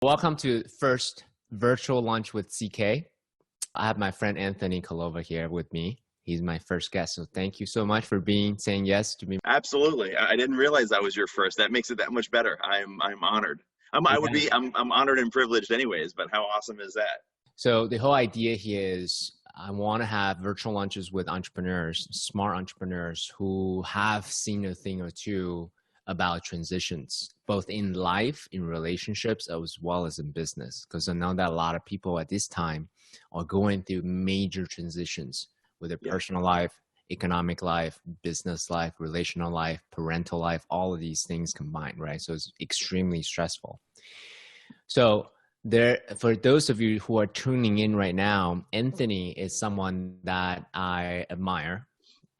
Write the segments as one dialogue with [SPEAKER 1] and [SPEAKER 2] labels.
[SPEAKER 1] Welcome to first virtual lunch with CK. I have my friend Anthony Collova here with me. He's my first guest, so thank you so much for saying yes to me.
[SPEAKER 2] Absolutely. I didn't realize that was your first. That makes it that much better. I'm honored. I'm honored and privileged anyways, but how awesome is that?
[SPEAKER 1] So the whole idea here is I want to have virtual lunches with entrepreneurs, smart entrepreneurs who have seen a thing or two about transitions, both in life, in relationships, as well as in business. Because I know that a lot of people at this time are going through major transitions with their personal life, economic life, business life, relational life, parental life, all of these things combined, right? So it's extremely stressful. So for those of you who are tuning in right now, Anthony is someone that I admire.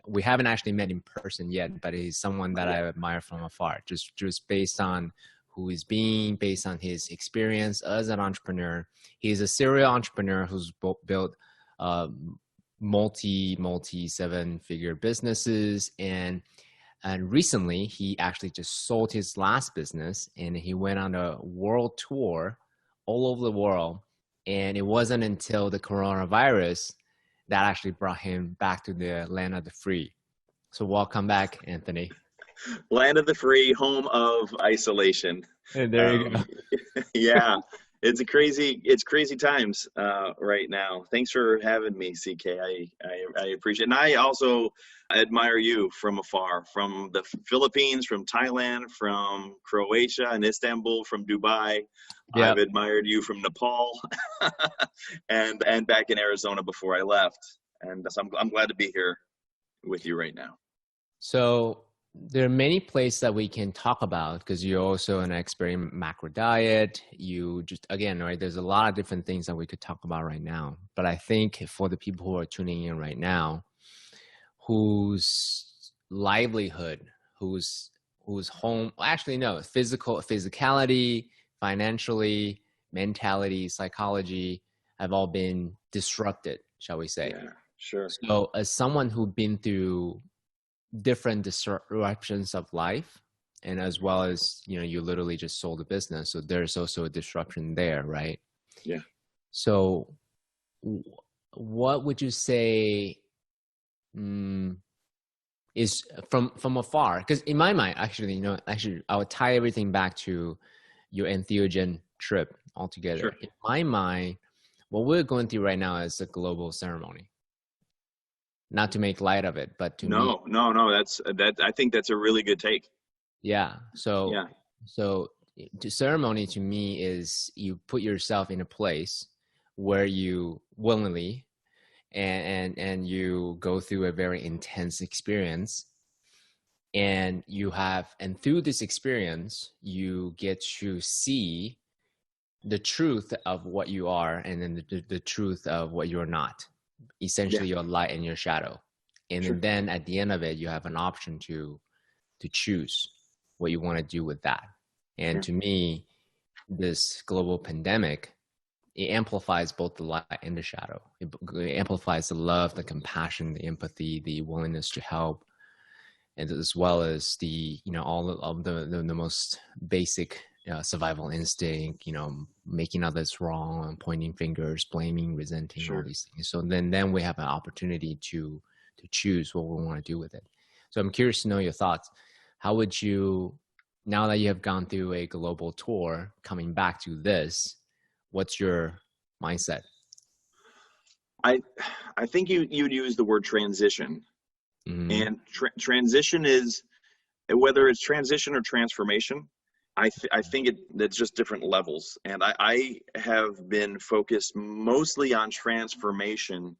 [SPEAKER 1] We haven't actually met in person yet, but he's someone that I admire from afar, just based on who he's being, based on his experience as an entrepreneur. He's a serial entrepreneur who's built multi seven-figure businesses, and recently he actually just sold his last business, and he went on a world tour all over the world. And it wasn't until the coronavirus that actually brought him back to the land of the free. So welcome back, Anthony.
[SPEAKER 2] Land of the free, home of isolation.
[SPEAKER 1] Hey, there you go.
[SPEAKER 2] Yeah, it's crazy times right now. Thanks for having me, CK. I appreciate it. And I also admire you from afar, from the Philippines, from Thailand, from Croatia and Istanbul, from Dubai. Yep. I've admired you from Nepal and back in Arizona before I left. And so I'm glad to be here with you right now.
[SPEAKER 1] So there are many places that we can talk about because you're also an expert in macro diet. You just, again, right, there's a lot of different things that we could talk about right now. But I think for the people who are tuning in right now, whose livelihood, whose home, actually no, physicality, financially, mentality, psychology have all been disrupted, shall we say.
[SPEAKER 2] Yeah, sure.
[SPEAKER 1] So as someone who's been through different disruptions of life, and as well as, you literally just sold a business, so there's also a disruption there, right?
[SPEAKER 2] Yeah. So
[SPEAKER 1] what would you say is from afar? Because in my mind, actually, I would tie everything back to your entheogen trip altogether.
[SPEAKER 2] Sure.
[SPEAKER 1] In my mind, what we're going through right now is a global ceremony. Not to make light of it, but to
[SPEAKER 2] no, I think that's a really good take.
[SPEAKER 1] Yeah. So ceremony to me is you put yourself in a place where you willingly and you go through a very intense experience, and through this experience, you get to see the truth of what you are, and then the truth of what you're not. Essentially, your light and your shadow. And then at the end of it, you have an option to choose what you want to do with that. And to me, this global pandemic, it amplifies both the light and the shadow. It amplifies the love, the compassion, the empathy, the willingness to help, and as well as the, all of the most basic survival instinct, making others wrong, pointing fingers, blaming, resenting, all these things. So then we have an opportunity to choose what we want to do with it. So I'm curious to know your thoughts. How would you, now that you have gone through a global tour, coming back to this, what's your mindset?
[SPEAKER 2] I think you'd use the word transition. Mm-hmm. And transition is, whether it's transition or transformation, I think that's just different levels. And I have been focused mostly on transformation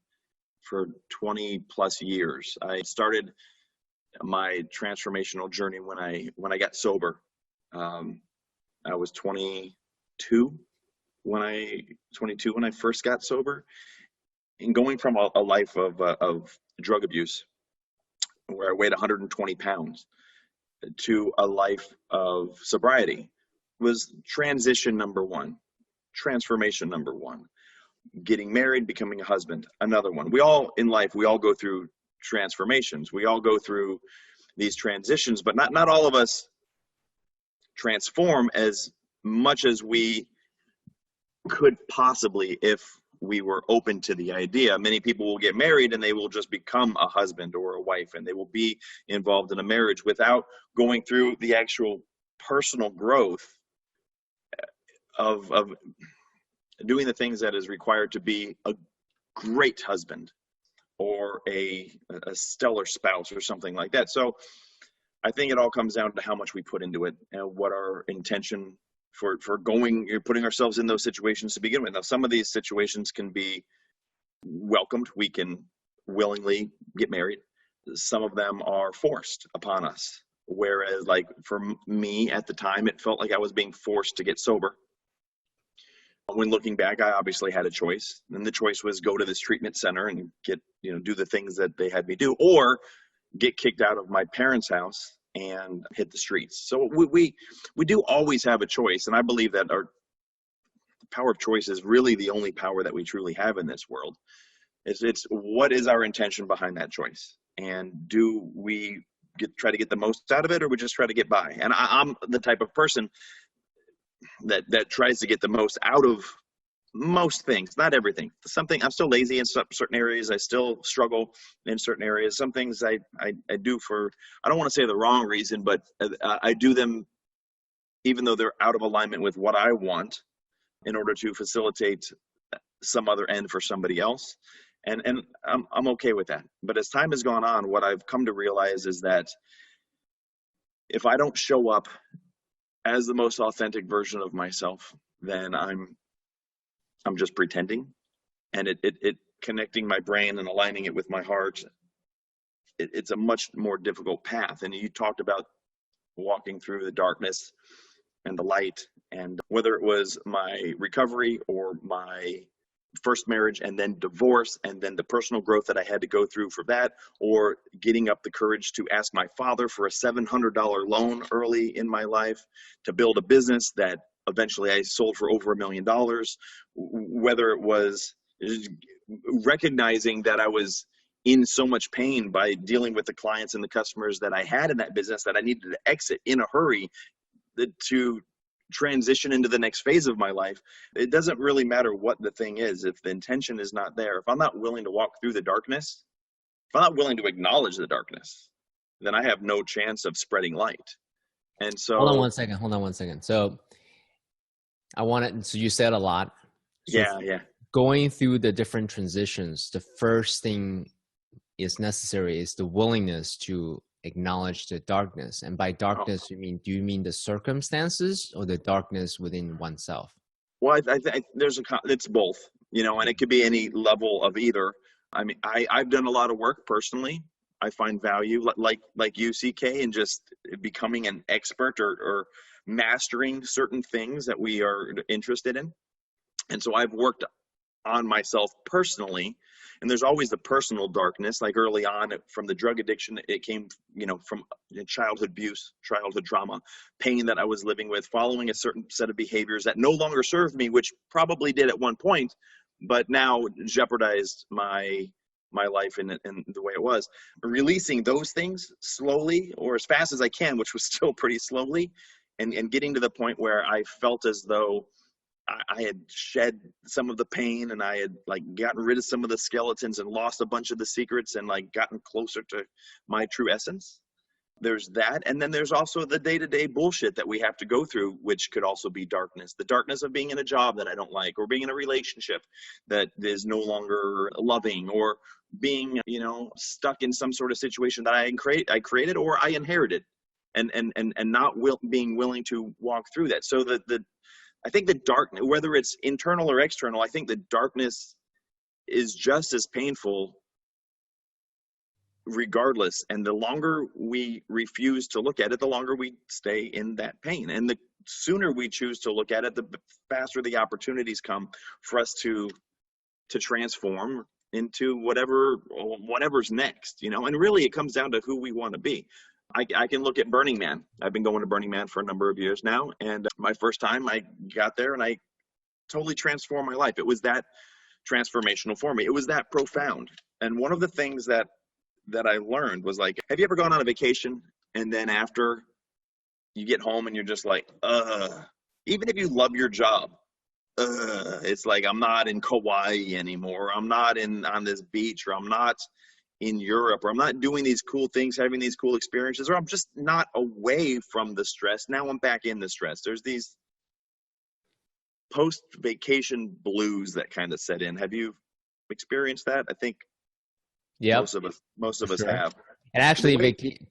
[SPEAKER 2] for 20 plus years. I started my transformational journey when I got sober. I was 22 when I first got sober, and going from a life of drug abuse, where I weighed 120 pounds, to a life of sobriety was transition number one, transformation number one. Getting married, becoming a husband, another one. We all go through transformations. We all go through these transitions, but not all of us transform as much as we could possibly, if we were open to the idea. Many people will get married and they will just become a husband or a wife, and they will be involved in a marriage without going through the actual personal growth of doing the things that is required to be a great husband or a stellar spouse or something like that. So I think it all comes down to how much we put into it and what our intention for putting ourselves in those situations to begin with. Now, some of these situations can be welcomed. We can willingly get married. Some of them are forced upon us. Whereas, like, for me at the time, it felt like I was being forced to get sober. When looking back, I obviously had a choice, and the choice was go to this treatment center and get, do the things that they had me do, or get kicked out of my parents' house and hit the streets. So we do always have a choice, and I believe that the power of choice is really the only power that we truly have in this world. It's what is our intention behind that choice, and do we try to get the most out of it, or we just try to get by? And I'm the type of person that tries to get the most out of most things, not everything. Something, I'm still lazy in certain areas. I still struggle in certain areas. Some things I do for, I don't want to say the wrong reason, but I do them even though they're out of alignment with what I want in order to facilitate some other end for somebody else. And I'm okay with that. But as time has gone on, what I've come to realize is that if I don't show up as the most authentic version of myself, then I'm just pretending, and it connecting my brain and aligning it with my heart. It's a much more difficult path. And you talked about walking through the darkness and the light, and whether it was my recovery or my first marriage and then divorce, and then the personal growth that I had to go through for that, or getting up the courage to ask my father for a $700 loan early in my life to build a business that eventually I sold for over $1 million, whether it was recognizing that I was in so much pain by dealing with the clients and the customers that I had in that business that I needed to exit in a hurry to transition into the next phase of my life. It doesn't really matter what the thing is. If the intention is not there, if I'm not willing to walk through the darkness, if I'm not willing to acknowledge the darkness, then I have no chance of spreading light. And so
[SPEAKER 1] hold on one second. So so you said a lot. So
[SPEAKER 2] yeah.
[SPEAKER 1] Going through the different transitions, the first thing is necessary is the willingness to acknowledge the darkness. And by darkness, do you mean the circumstances or the darkness within oneself?
[SPEAKER 2] Well, I think it's both, and it could be any level of either. I mean, I've done a lot of work personally. I find value like you, CK, in just becoming an expert or mastering certain things that we are interested in. And so I've worked on myself personally. And there's always the personal darkness, like early on from the drug addiction. It came, from childhood abuse, childhood trauma, pain that I was living with, following a certain set of behaviors that no longer served me, which probably did at one point, but now jeopardized my life in the way it was. Releasing those things slowly or as fast as I can, which was still pretty slowly, and getting to the point where I felt as though I had shed some of the pain, and I had gotten rid of some of the skeletons and lost a bunch of the secrets, and gotten closer to my true essence. There's that. And then there's also the day-to-day bullshit that we have to go through, which could also be darkness. The darkness of being in a job that I don't like, or being in a relationship that is no longer loving, or being, stuck in some sort of situation that I created or I inherited, and not being willing to walk through that. So I think the darkness, whether it's internal or external, I think the darkness is just as painful regardless. And the longer we refuse to look at it, the longer we stay in that pain. And the sooner we choose to look at it, the faster the opportunities come for us to transform into whatever's next, and really it comes down to who we want to be. I can look at Burning Man. I've been going to Burning Man for a number of years now. And my first time I got there and I totally transformed my life. It was that transformational for me. It was that profound. And one of the things that I learned was have you ever gone on a vacation and then after you get home and you're just even if you love your job, it's like I'm not in Kauai anymore. I'm not on this beach, or I'm not in Europe, or I'm not doing these cool things, having these cool experiences, or I'm just not away from the stress. Now I'm back in the stress. There's these post-vacation blues that kind of set in. Have you experienced that? I think
[SPEAKER 1] Yep,
[SPEAKER 2] most
[SPEAKER 1] for
[SPEAKER 2] of us
[SPEAKER 1] sure.
[SPEAKER 2] have.
[SPEAKER 1] And actually,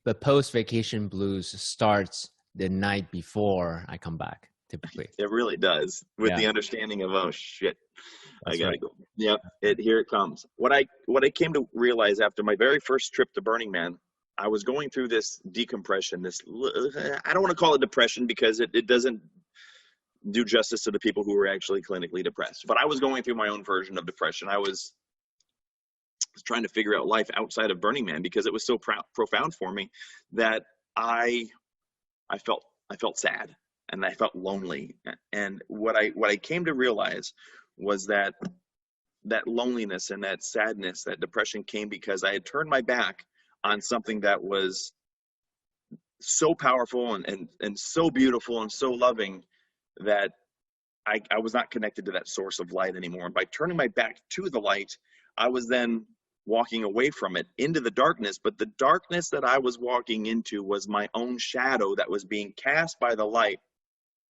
[SPEAKER 1] the post-vacation blues starts the night before I come back, typically.
[SPEAKER 2] It really does, with
[SPEAKER 1] Yeah,
[SPEAKER 2] the understanding of, oh shit, I
[SPEAKER 1] that's
[SPEAKER 2] gotta
[SPEAKER 1] right.
[SPEAKER 2] go. Yep, here it comes. What I came to realize after my very first trip to Burning Man, I was going through this decompression. I don't want to call it depression, because it doesn't do justice to the people who were actually clinically depressed. But I was going through my own version of depression. I was trying to figure out life outside of Burning Man, because it was so profound for me that I felt sad, and I felt lonely. And what I came to realize was that loneliness and that sadness, that depression, came because I had turned my back on something that was so powerful and so beautiful and so loving, that I was not connected to that source of light anymore. And by turning my back to the light, I was then walking away from it into the darkness. But the darkness that I was walking into was my own shadow that was being cast by the light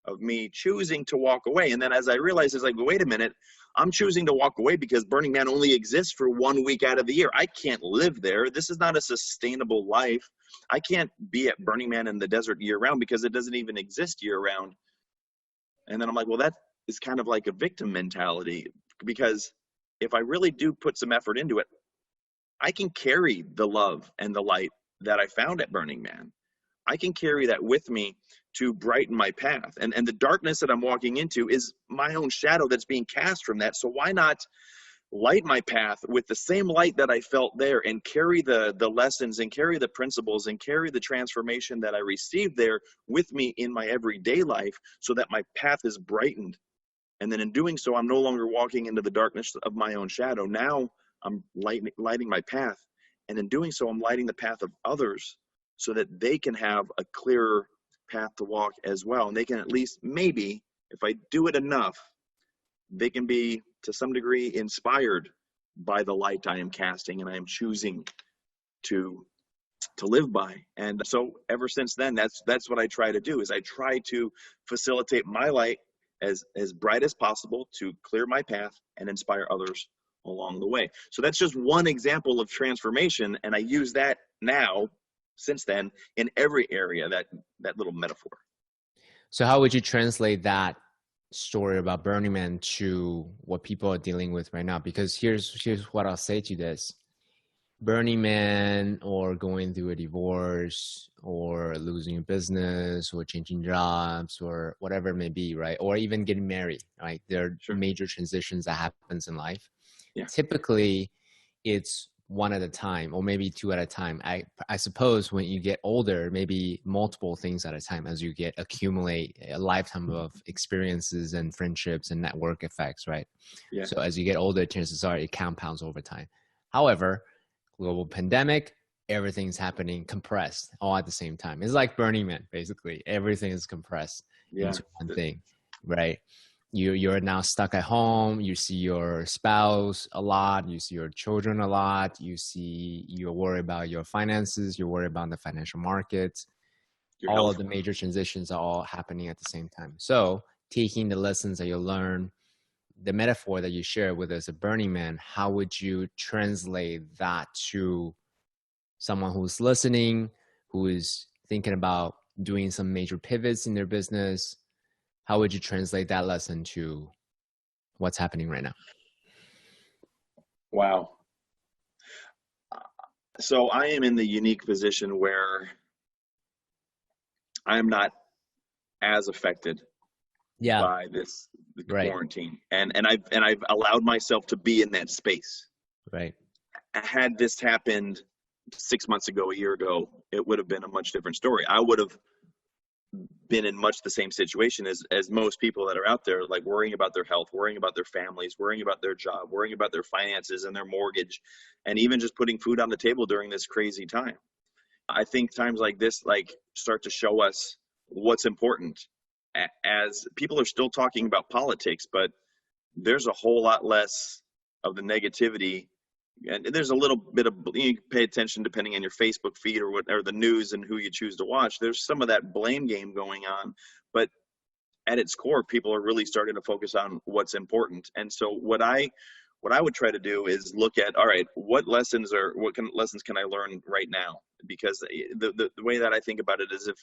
[SPEAKER 2] of me choosing to walk away. And then as I realized, it's like, wait a minute, I'm choosing to walk away because Burning Man only exists for 1 week out of the year. I can't live there. This is not a sustainable life. I can't be at Burning Man in the desert year round, because it doesn't even exist year round. And then I'm like, well, that is kind of like a victim mentality, because if I really do put some effort into it, I can carry the love and the light that I found at Burning Man. I can carry that with me to brighten my path. And the darkness that I'm walking into is my own shadow that's being cast from that. So why not light my path with the same light that I felt there, and carry the lessons, and carry the principles, and carry the transformation that I received there with me in my everyday life, so that my path is brightened. And then in doing so, I'm no longer walking into the darkness of my own shadow. Now I'm lighting my path. And in doing so, I'm lighting the path of others, so that they can have a clearer path to walk as well. And they can, at least, maybe, if I do it enough, they can be to some degree inspired by the light I am casting and I am choosing to live by. And so ever since then, that's what I try to do, is I try to facilitate my light as bright as possible, to clear my path and inspire others along the way. So that's just one example of transformation, and I use that now, since then, in every area, that little metaphor.
[SPEAKER 1] So how would you translate that story about Burning Man to what people are dealing with right now? Because here's what I'll say to this. Burning Man, or going through a divorce, or losing a business, or changing jobs, or whatever it may be, right? Or even getting married, right? There are
[SPEAKER 2] Sure.
[SPEAKER 1] major transitions that happens in life.
[SPEAKER 2] Yeah.
[SPEAKER 1] Typically, it's one at a time, or maybe two at a time. I suppose when you get older, maybe multiple things at a time, as you accumulate a lifetime of experiences and friendships and network effects, right?
[SPEAKER 2] Yeah.
[SPEAKER 1] So as you get older, chances are it compounds over time. However, global pandemic, everything's happening compressed all at the same time. It's like Burning Man, basically. Everything is compressed into one thing, right? You're now stuck at home. You see your spouse a lot. You see your children a lot. You're worried about your finances. You're worried about the financial markets.
[SPEAKER 2] Your
[SPEAKER 1] all
[SPEAKER 2] health.
[SPEAKER 1] of the major transitions are all happening at the same time. So taking the lessons that you learn, the metaphor that you share with us at Burning Man, how would you translate that to someone who's listening, who is thinking about doing some major pivots in their business? How would you translate that lesson to what's happening right now?
[SPEAKER 2] Wow. So I am in the unique position where I'm not as affected by the quarantine, and I've allowed myself to be in that space.
[SPEAKER 1] Right.
[SPEAKER 2] Had this happened 6 months ago, a year ago, it would have been a much different story. I would have been in much the same situation as most people that are out there, like worrying about their health, worrying about their families, worrying about their job, worrying about their finances and their mortgage, and even just putting food on the table during this crazy time. I think times like this, like, start to show us what's important, as people are still talking about politics, but there's a whole lot less of the negativity. And there's a little bit of, you can pay attention depending on your Facebook feed or whatever, the news and who you choose to watch. There's some of that blame game going on, but at its core, people are really starting to focus on what's important. And so what I would try to do is look at, all right, what lessons can I learn right now? Because the way that I think about it is, if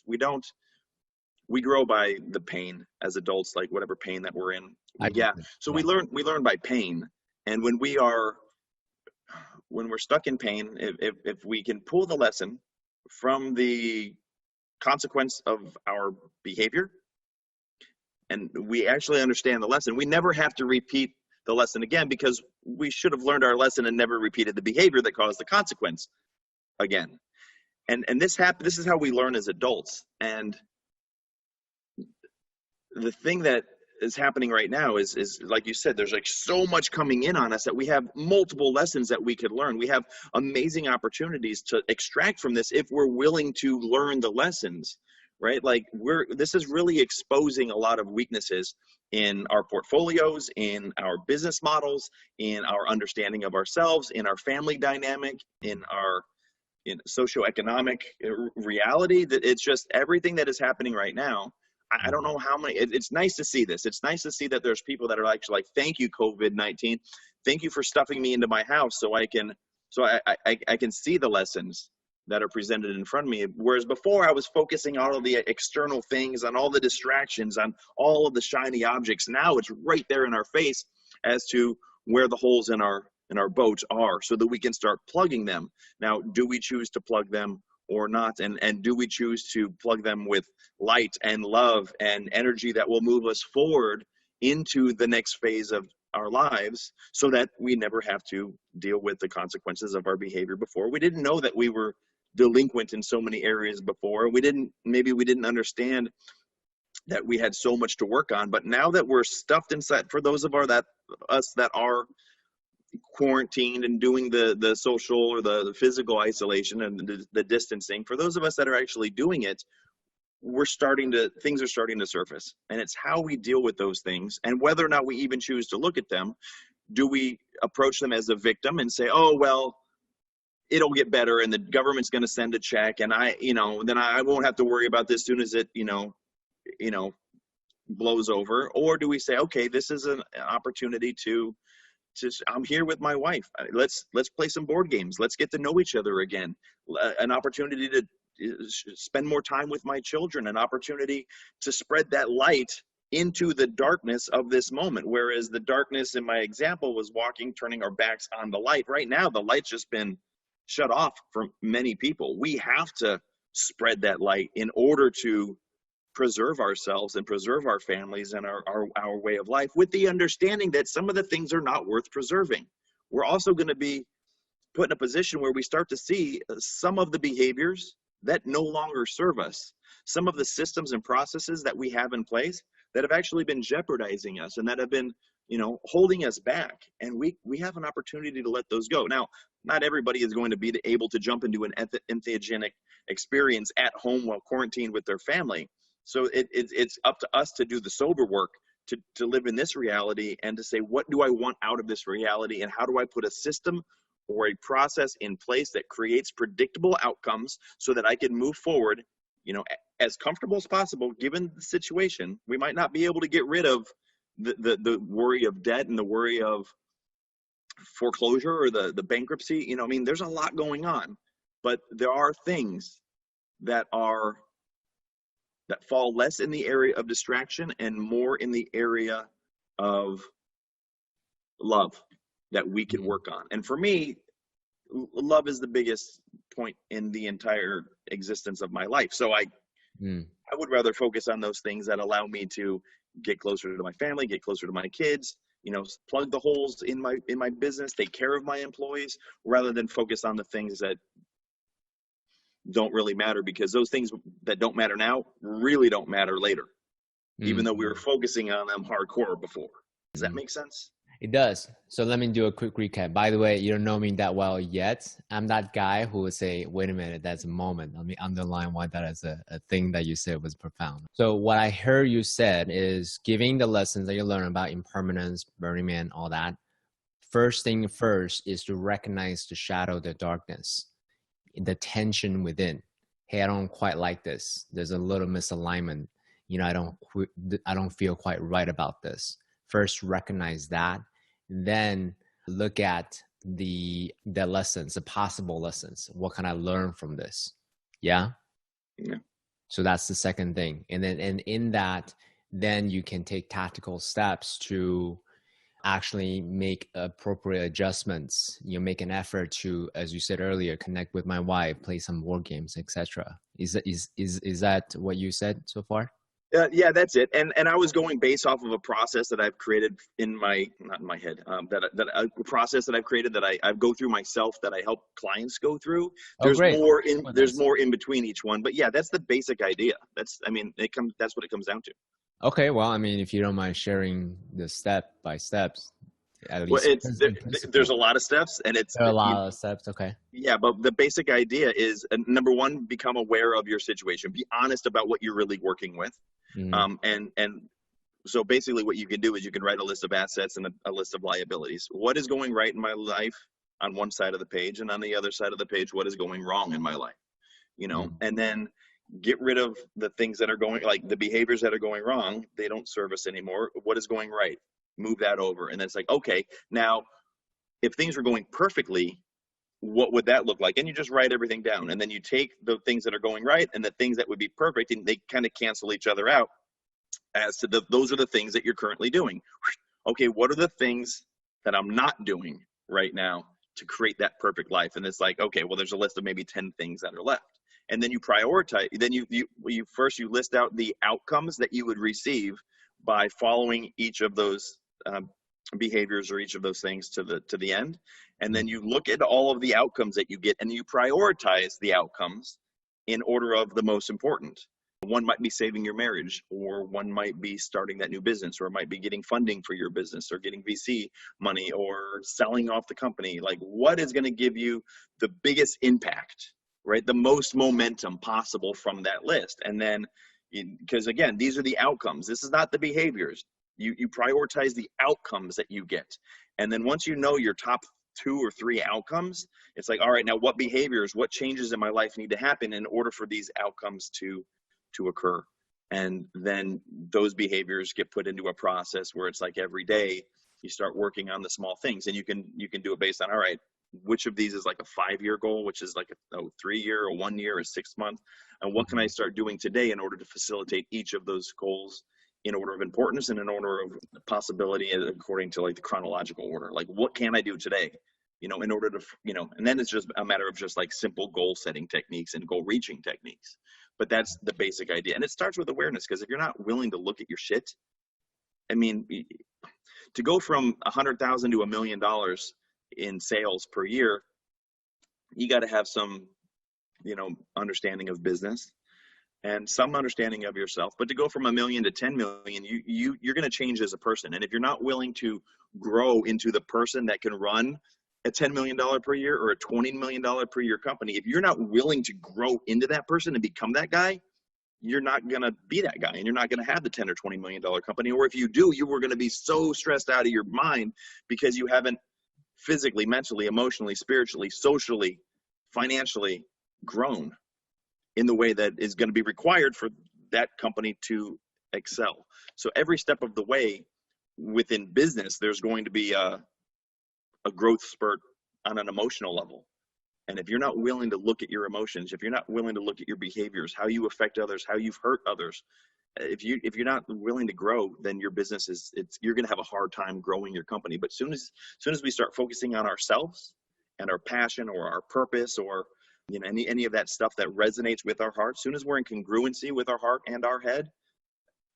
[SPEAKER 2] we grow by the pain as adults, like whatever pain that we're in. So we learn by pain. And when we're stuck in pain, if we can pull the lesson from the consequence of our behavior, and we actually understand the lesson, we never have to repeat the lesson again, because we should have learned our lesson and never repeated the behavior that caused the consequence again. And this is how we learn as adults. And the thing that is happening right now is like you said, there's like so much coming in on us that we have multiple lessons that we could learn. We have amazing opportunities to extract from this if we're willing to learn the lessons, right? Like this is really exposing a lot of weaknesses in our portfolios, in our business models, in our understanding of ourselves, in our family dynamic, in socioeconomic reality. That it's just everything that is happening right now. I don't know how many, it's nice to see this. It's nice to see that there's people that are actually like, thank you, COVID-19. Thank you for stuffing me into my house so I can see the lessons that are presented in front of me. Whereas before I was focusing on all of the external things, on all the distractions, on all of the shiny objects. Now it's right there in our face as to where the holes in our boat are, so that we can start plugging them. Now, do we choose to plug them or not? And do we choose to plug them with light and love and energy that will move us forward into the next phase of our lives, so that we never have to deal with the consequences of our behavior before? We didn't know that we were delinquent in so many areas before. Maybe we didn't understand that we had so much to work on. But now that we're stuffed inside, for those of us that are quarantined and doing the social or the physical isolation and the distancing, for those of us that are actually doing it, things are starting to surface. And it's how we deal with those things, and whether or not we even choose to look at them. Do we approach them as a victim and say, oh, well, it'll get better and the government's going to send a check, and then I won't have to worry about this soon as it blows over? Or do we say, okay, this is an opportunity to I'm here with my wife. Let's play some board games. Let's get to know each other again. An opportunity to spend more time with my children. An opportunity to spread that light into the darkness of this moment. Whereas the darkness in my example was turning our backs on the light. Right now, the light's just been shut off for many people. We have to spread that light in order to preserve ourselves and preserve our families and our way of life, with the understanding that some of the things are not worth preserving. We're also going to be put in a position where we start to see some of the behaviors that no longer serve us, some of the systems and processes that we have in place that have actually been jeopardizing us and that have been holding us back. And we have an opportunity to let those go. Now, not everybody is going to be able to jump into an entheogenic experience at home while quarantined with their family. So it's up to us to do the sober work, to live in this reality, and to say, what do I want out of this reality, and how do I put a system or a process in place that creates predictable outcomes so that I can move forward, as comfortable as possible given the situation. We might not be able to get rid of the worry of debt and the worry of foreclosure or the bankruptcy. There's a lot going on, but there are things that fall less in the area of distraction and more in the area of love that we can work on. And for me, love is the biggest point in the entire existence of my life. So I would rather focus on those things that allow me to get closer to my family, get closer to my kids, plug the holes in my business, take care of my employees, rather than focus on the things that don't really matter, because those things that don't matter now really don't matter later, even though we were focusing on them hardcore before. Does that make sense?
[SPEAKER 1] It does. So let me do a quick recap. By the way, you don't know me that well yet. I'm that guy who would say, wait a minute, that's a moment. Let me underline why that is a thing that you said was profound. So what I heard you said is giving the lessons that you learn about impermanence, Burning Man, all that. First thing first is to recognize the shadow, the darkness, the tension within. Hey, I don't quite like this. There's a little misalignment. I don't feel quite right about this. First, recognize that, then look at the lessons, the possible lessons. What can I learn from this? Yeah. So that's the second thing. And in that, then you can take tactical steps to actually make appropriate adjustments. You make an effort to, as you said earlier, connect with my wife, play some board games, etc. Is that what you said so far?
[SPEAKER 2] Yeah, that's it. And I was going based off of a process that I've created not in my head, a process that I've created that I go through myself, that I help clients go through. There's more in between each one, but yeah, that's the basic idea. That's what it comes down to.
[SPEAKER 1] Okay, well, I mean, if you don't mind sharing the step by steps, at least.
[SPEAKER 2] Well, there's a lot of steps, and
[SPEAKER 1] there are a lot of steps. Okay.
[SPEAKER 2] Yeah, but the basic idea is number one, become aware of your situation. Be honest about what you're really working with. And so basically what you can do is you can write a list of assets and a list of liabilities. What is going right in my life on one side of the page, and on the other side of the page, what is going wrong in my life, and then get rid of the things that are going, like the behaviors that are going wrong. They don't serve us anymore. What is going right? Move that over. And then it's like, okay, now if things were going perfectly, what would that look like? And you just write everything down, and then you take the things that are going right and the things that would be perfect, and they kind of cancel each other out as to those are the things that you're currently doing. Okay, what are the things that I'm not doing right now to create that perfect life? And it's like, okay, well, there's a list of maybe 10 things that are left. And then you prioritize, then you list out the outcomes that you would receive by following each of those behaviors or each of those things to the end. And then you look at all of the outcomes that you get, and you prioritize the outcomes in order of the most important. One might be saving your marriage, or one might be starting that new business, or it might be getting funding for your business, or getting VC money, or selling off the company. Like, what is going to give you the biggest impact, right? The most momentum possible from that list. And then, because again, these are the outcomes. This is not the behaviors. You prioritize the outcomes that you get. And then once you know your top 2 or 3 outcomes, it's like, all right, now what behaviors, what changes in my life need to happen in order for these outcomes to occur? And then those behaviors get put into a process where it's like every day you start working on the small things, and you can do it based on, all right, which of these is like a 5-year goal, which is like a 3-year, a 1-year, a 6-month, and what can I start doing today in order to facilitate each of those goals in order of importance and in order of possibility according to like the chronological order. Like, what can I do today, in order to, and then it's just a matter of just like simple goal setting techniques and goal reaching techniques. But that's the basic idea. And it starts with awareness, because if you're not willing to look at your shit, I mean, to go from $100,000 to $1 million in sales per year, you got to have some, understanding of business and some understanding of yourself. But to go from $1 million to 10 million, you're going to change as a person. And if you're not willing to grow into the person that can run a $10 million per year or a $20 million per year company, if you're not willing to grow into that person and become that guy, you're not going to be that guy, and you're not going to have the $10 or $20 million company. Or if you do, you were going to be so stressed out of your mind because you haven't physically, mentally, emotionally, spiritually, socially, financially grown in the way that is going to be required for that company to excel. So every step of the way within business, there's going to be a growth spurt on an emotional level. And if you're not willing to look at your emotions, if you're not willing to look at your behaviors, how you affect others, how you've hurt others, if you're not willing to grow, then your business you're going to have a hard time growing your company. But soon as we start focusing on ourselves and our passion or our purpose, or any of that stuff that resonates with our heart, soon as we're in congruency with our heart and our head,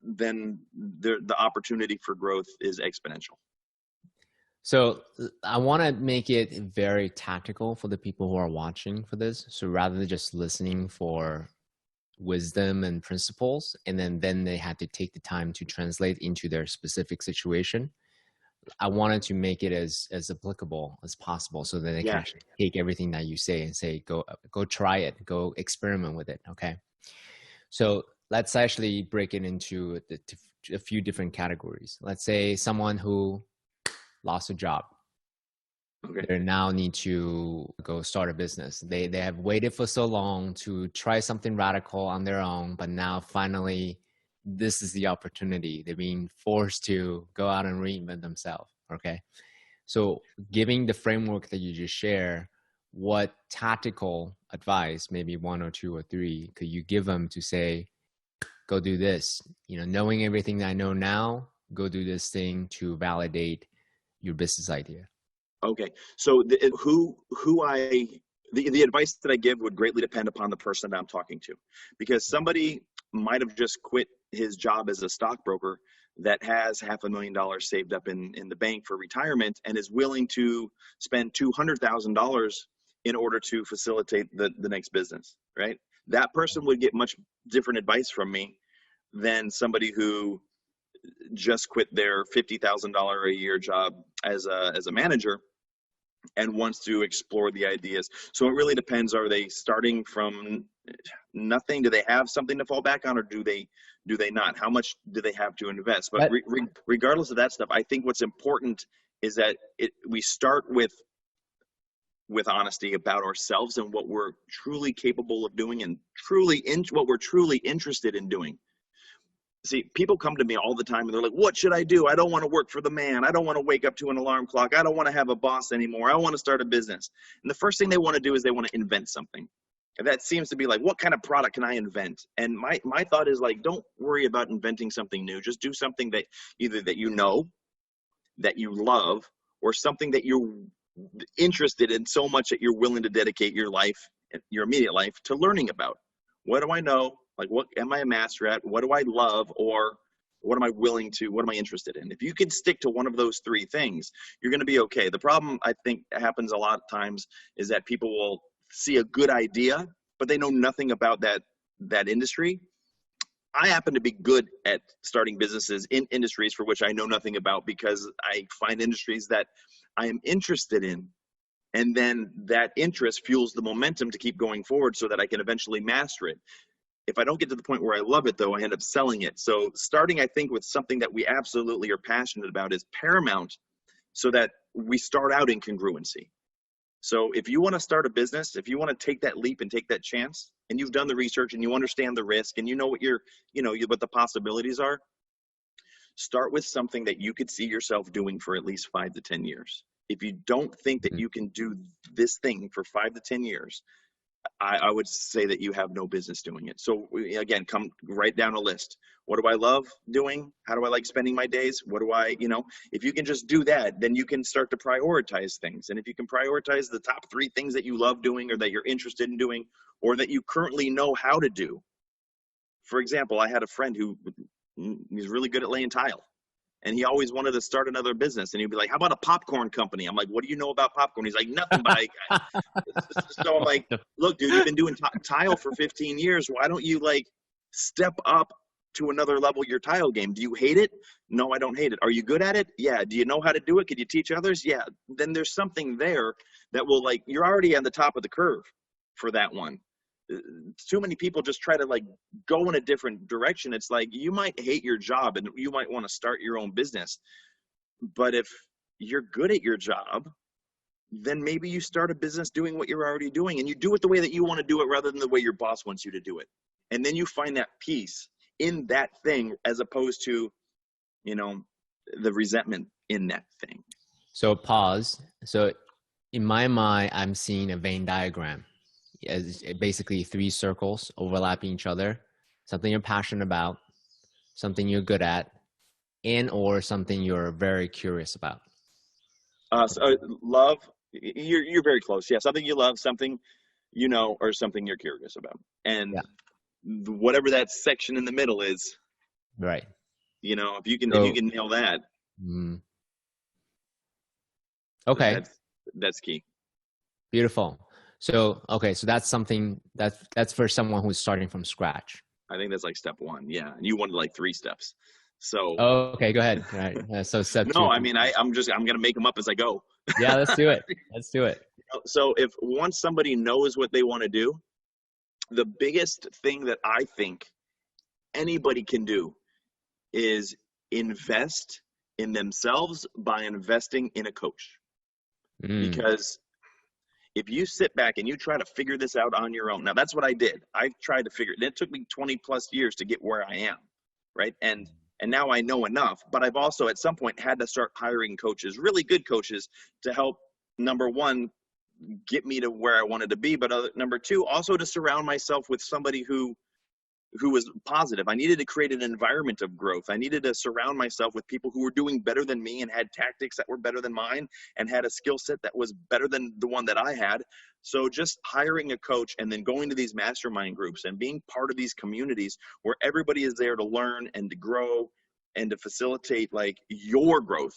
[SPEAKER 2] then the opportunity for growth is exponential.
[SPEAKER 1] So I want to make it very tactical for the people who are watching for this. So rather than just listening for wisdom and principles, and then they had to take the time to translate into their specific situation, I wanted to make it as applicable as possible so that they can
[SPEAKER 2] Yeah.
[SPEAKER 1] actually take everything that you say and say, go try it, go experiment with it. Okay. So let's actually break it into a few different categories. Let's say someone who lost a job.
[SPEAKER 2] Okay.
[SPEAKER 1] They now need to go start a business. They have waited for so long to try something radical on their own, but now finally this is the opportunity. They're being forced to go out and reinvent themselves. Okay. So giving the framework that you just share, what tactical advice, maybe one or two or three, could you give them to say, go do this, knowing everything that I know now, go do this thing to validate your business idea?
[SPEAKER 2] Okay. So the advice that I give would greatly depend upon the person that I'm talking to, because somebody might have just quit his job as a stockbroker that has $500,000 saved up in the bank for retirement and is willing to spend $200,000 in order to facilitate the next business, right? That person would get much different advice from me than somebody who just quit their $50,000 a year job as a manager and wants to explore the ideas. So it really depends. Are they starting from nothing? Do they have something to fall back on, or do they not? How much do they have to invest? But regardless of that stuff, I think what's important is that we start with honesty about ourselves and what we're truly capable of doing and what we're truly interested in doing. See, people come to me all the time and they're like, what should I do? I don't want to work for the man. I don't want to wake up to an alarm clock. I don't want to have a boss anymore. I want to start a business. And the first thing they want to do is they want to invent something. And that seems to be like, what kind of product can I invent? And my thought is like, don't worry about inventing something new. Just do something that either that you know, that you love, or something that you're interested in so much that you're willing to dedicate your life, your immediate life, to learning about. What do I know? Like, what am I a master at? What do I love? Or what am I interested in? If you can stick to one of those three things, you're going to be okay. The problem I think happens a lot of times is that people will see a good idea, but they know nothing about that industry. I happen to be good at starting businesses in industries for which I know nothing about, because I find industries that I am interested in. And then that interest fuels the momentum to keep going forward so that I can eventually master it. If I don't get to the point where I love it, though, I end up selling it. So starting, I think, with something that we absolutely are passionate about is paramount, so that we start out in congruency. So if you want to start a business, if you want to take that leap and take that chance, and you've done the research and you understand the risk and you know what what the possibilities are, start with something that you could see yourself doing for at least 5 to 10 years. If you don't think that you can do this thing for 5 to 10 years, I would say that you have no business doing it. So again, write down a list. What do I love doing? How do I like spending my days? If you can just do that, then you can start to prioritize things. And if you can prioritize the top 3 things that you love doing, or that you're interested in doing, or that you currently know how to do. For example, I had a friend who he's really good at laying tile. And he always wanted to start another business. And he'd be like, how about a popcorn company? I'm like, what do you know about popcorn? He's like, nothing, but so I'm like, look, dude, you've been doing tile for 15 years. Why don't you step up to another level your tile game? Do you hate it? No, I don't hate it. Are you good at it? Yeah. Do you know how to do it? Could you teach others? Yeah. Then there's something there that will you're already on the top of the curve for that one. Too many people just try to go in a different direction. It's like, you might hate your job and you might want to start your own business, but if you're good at your job, then maybe you start a business doing what you're already doing, and you do it the way that you want to do it rather than the way your boss wants you to do it. And then you find that peace in that thing, as opposed to the resentment in that thing.
[SPEAKER 1] So pause. So in my mind, I'm seeing a Venn diagram. As basically 3 circles overlapping each other. Something you're passionate about, something you're good at, and or something you're very curious about.
[SPEAKER 2] Love, you're very close. Yeah, something you love, something or something you're curious about. And whatever that section in the middle is,
[SPEAKER 1] right.
[SPEAKER 2] If you can nail that.
[SPEAKER 1] Okay.
[SPEAKER 2] That's key.
[SPEAKER 1] Beautiful. So that's something that's for someone who's starting from scratch.
[SPEAKER 2] I think that's step 1. Yeah. And you wanted 3 steps. So
[SPEAKER 1] Oh, okay, go ahead. All right. So step
[SPEAKER 2] no,
[SPEAKER 1] two.
[SPEAKER 2] I mean, I'm going to make them up as I go.
[SPEAKER 1] Yeah, let's do it. Let's do it.
[SPEAKER 2] So if once somebody knows what they want to do, the biggest thing that I think anybody can do is invest in themselves by investing in a coach.
[SPEAKER 1] Mm,
[SPEAKER 2] Because if you sit back and you try to figure this out on your own, now that's what I did. I tried to figure it. It took me 20 plus years to get where I am, right? And now I know enough, but I've also at some point had to start hiring coaches, really good coaches, to help, number one, get me to where I wanted to be, but number two, also to surround myself with somebody who was positive. I needed to create an environment of growth. I needed to surround myself with people who were doing better than me and had tactics that were better than mine and had a skill set that was better than the one that I had. So just hiring a coach and then going to these mastermind groups and being part of these communities where everybody is there to learn and to grow and to facilitate like your growth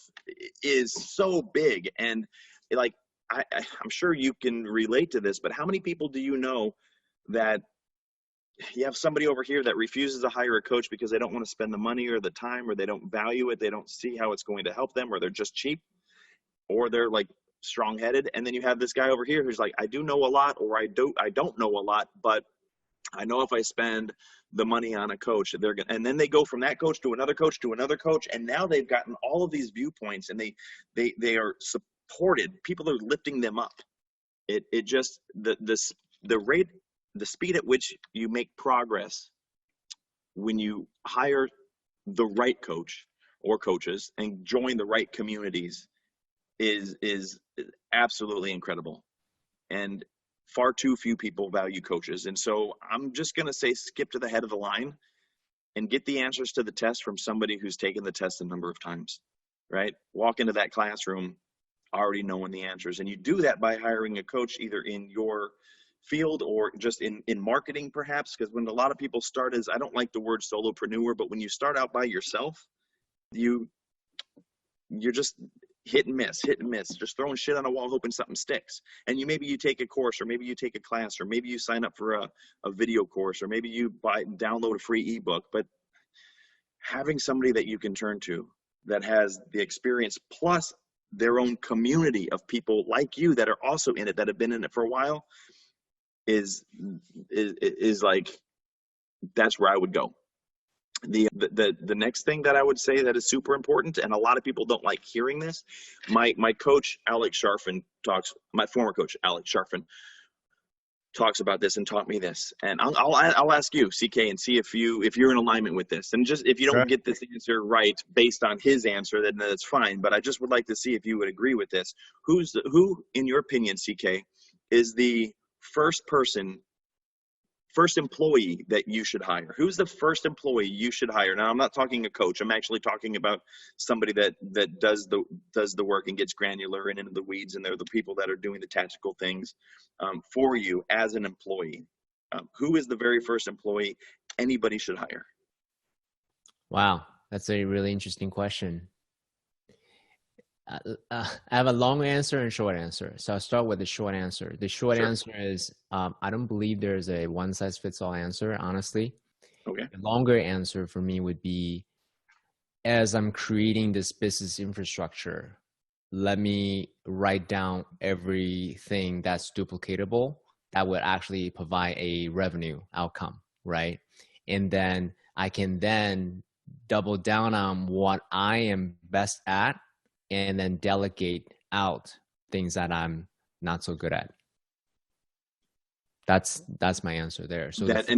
[SPEAKER 2] is so big. And like, I'm sure you can relate to this, but how many people do you know that you have somebody over here that refuses to hire a coach because they don't want to spend the money or the time, or they don't value it, they don't see how it's going to help them, or they're just cheap, or they're like strong-headed. And then you have this guy over here who's like, I do know a lot, or I don't know a lot, but I know if I spend the money on a coach, they're gonna, and then they go from that coach to another coach to another coach, and now they've gotten all of these viewpoints, and they are supported. People are lifting them up. It just the rate, the speed at which you make progress when you hire the right coach or coaches and join the right communities is absolutely incredible. And far too few people value coaches. And so I'm just going to say skip to the head of the line and get the answers to the test from somebody who's taken the test a number of times, right? Walk into that classroom already knowing the answers. And you do that by hiring a coach either in your field or just in marketing perhaps, because when a lot of people start as, I don't like the word solopreneur, but when you start out by yourself, you're just hit and miss, just throwing shit on a wall hoping something sticks. And maybe you take a course, or maybe you take a class, or maybe you sign up for a video course, or maybe you download a free ebook. But having somebody that you can turn to that has the experience plus their own community of people like you that are also in it, that have been in it for a while, is like, that's where I would go. The next thing that I would say that is super important, and a lot of people don't like hearing this, my coach Alex Sharfin my former coach Alex Sharfin talks about this and taught me this, and I'll ask you, CK, and see if you're in alignment with this. And just if you don't
[SPEAKER 1] sure.
[SPEAKER 2] get this answer right based on his answer, then that's fine. But I just would like to see if you would agree with this. Who, in your opinion, CK, is the first employee that you should hire? Who's the first employee you should hire? Now, I'm not talking a coach. I'm actually talking about somebody that does the work and gets granular and into the weeds, and they're the people that are doing the tactical things for you as an employee. Who is the very first employee anybody should hire?
[SPEAKER 1] Wow, that's a really interesting question. I have a long answer and short answer. So I'll start with the short answer. The short
[SPEAKER 2] Sure.
[SPEAKER 1] answer is I don't believe there's a one-size-fits-all answer, honestly.
[SPEAKER 2] Okay.
[SPEAKER 1] The longer answer for me would be, as I'm creating this business infrastructure, let me write down everything that's duplicatable that would actually provide a revenue outcome, right? And then I can then double down on what I am best at, and then delegate out things that I'm not so good at. That's my answer there. So
[SPEAKER 2] that's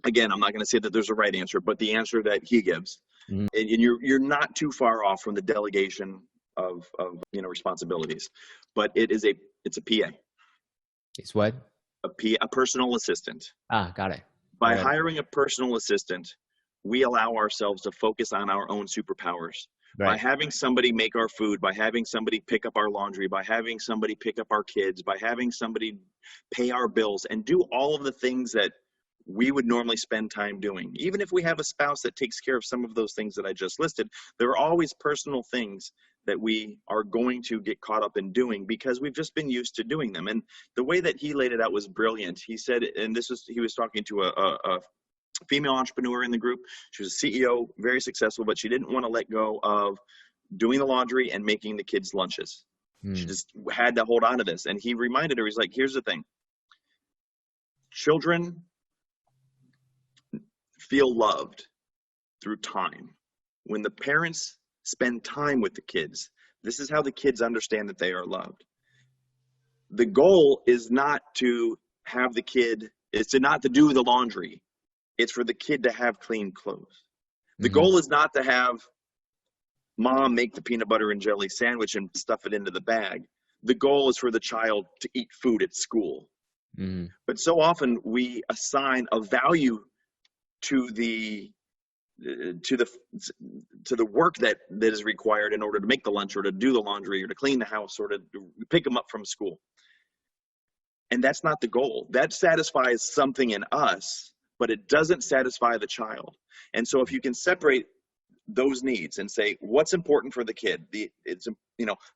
[SPEAKER 2] again, I'm not going to say that there's a right answer, but the answer that he gives, and you're not too far off from the delegation of responsibilities, but it's a PA.
[SPEAKER 1] It's what?
[SPEAKER 2] A personal assistant.
[SPEAKER 1] Got it.
[SPEAKER 2] By hiring a personal assistant, we allow ourselves to focus on our own superpowers. Right. By having somebody make our food, by having somebody pick up our laundry, by having somebody pick up our kids, by having somebody pay our bills and do all of the things that we would normally spend time doing. Even if we have a spouse that takes care of some of those things that I just listed, there are always personal things that we are going to get caught up in doing because we've just been used to doing them. And the way that he laid it out was brilliant. He said, and he was talking to female entrepreneur in the group. She was a CEO, very successful, but she didn't want to let go of doing the laundry and making the kids' lunches. She just had to hold on to this. And he reminded her, he's like, here's the thing. Children feel loved through time. When the parents spend time with the kids, this is how the kids understand that they are loved. The goal is not to have the kid, not to do the laundry. It's for the kid to have clean clothes. The goal is not to have mom make the peanut butter and jelly sandwich and stuff it into the bag. The goal is for the child to eat food at school. But so often we assign a value to the work that is required in order to make the lunch or to do the laundry or to clean the house or to pick them up from school. And that's not the goal. That satisfies something in us, but it doesn't satisfy the child. And so if you can separate those needs and say, what's important for the kid? It's,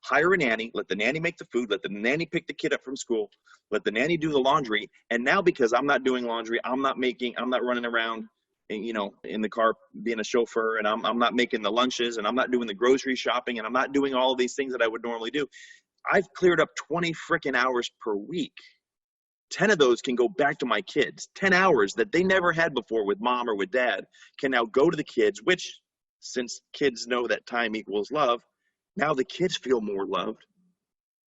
[SPEAKER 2] hire a nanny, let the nanny make the food, let the nanny pick the kid up from school, let the nanny do the laundry. And now because I'm not doing laundry, I'm not running around, in the car being a chauffeur, and I'm not making the lunches, and I'm not doing the grocery shopping, and I'm not doing all of these things that I would normally do. I've cleared up 20 freaking hours per week. 10 of those can go back to my kids. 10 hours that they never had before with mom or with dad can now go to the kids, which, since kids know that time equals love, now the kids feel more loved,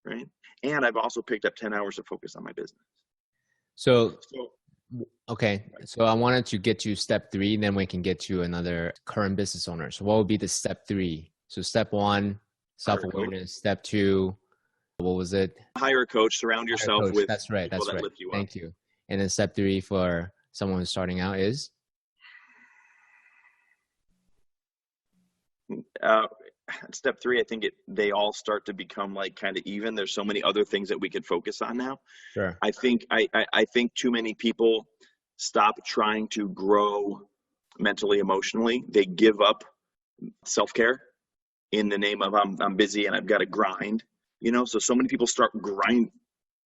[SPEAKER 2] right? And I've also picked up 10 hours to focus on my business.
[SPEAKER 1] Okay. So I wanted to get to step 3, then we can get to another current business owner. So what would be the step 3? So step 1, self-awareness. Step 2, what was it?
[SPEAKER 2] Hire a coach, surround yourself with
[SPEAKER 1] That's right.
[SPEAKER 2] people that lift you up.
[SPEAKER 1] Thank you. And then step 3 for someone who's starting out is?
[SPEAKER 2] Step 3, I think they all start to become like kind of even. There's so many other things that we could focus on now.
[SPEAKER 1] Sure.
[SPEAKER 2] I think too many people stop trying to grow mentally, emotionally. They give up self-care in the name of I'm busy and I've got to grind. So many people start grind.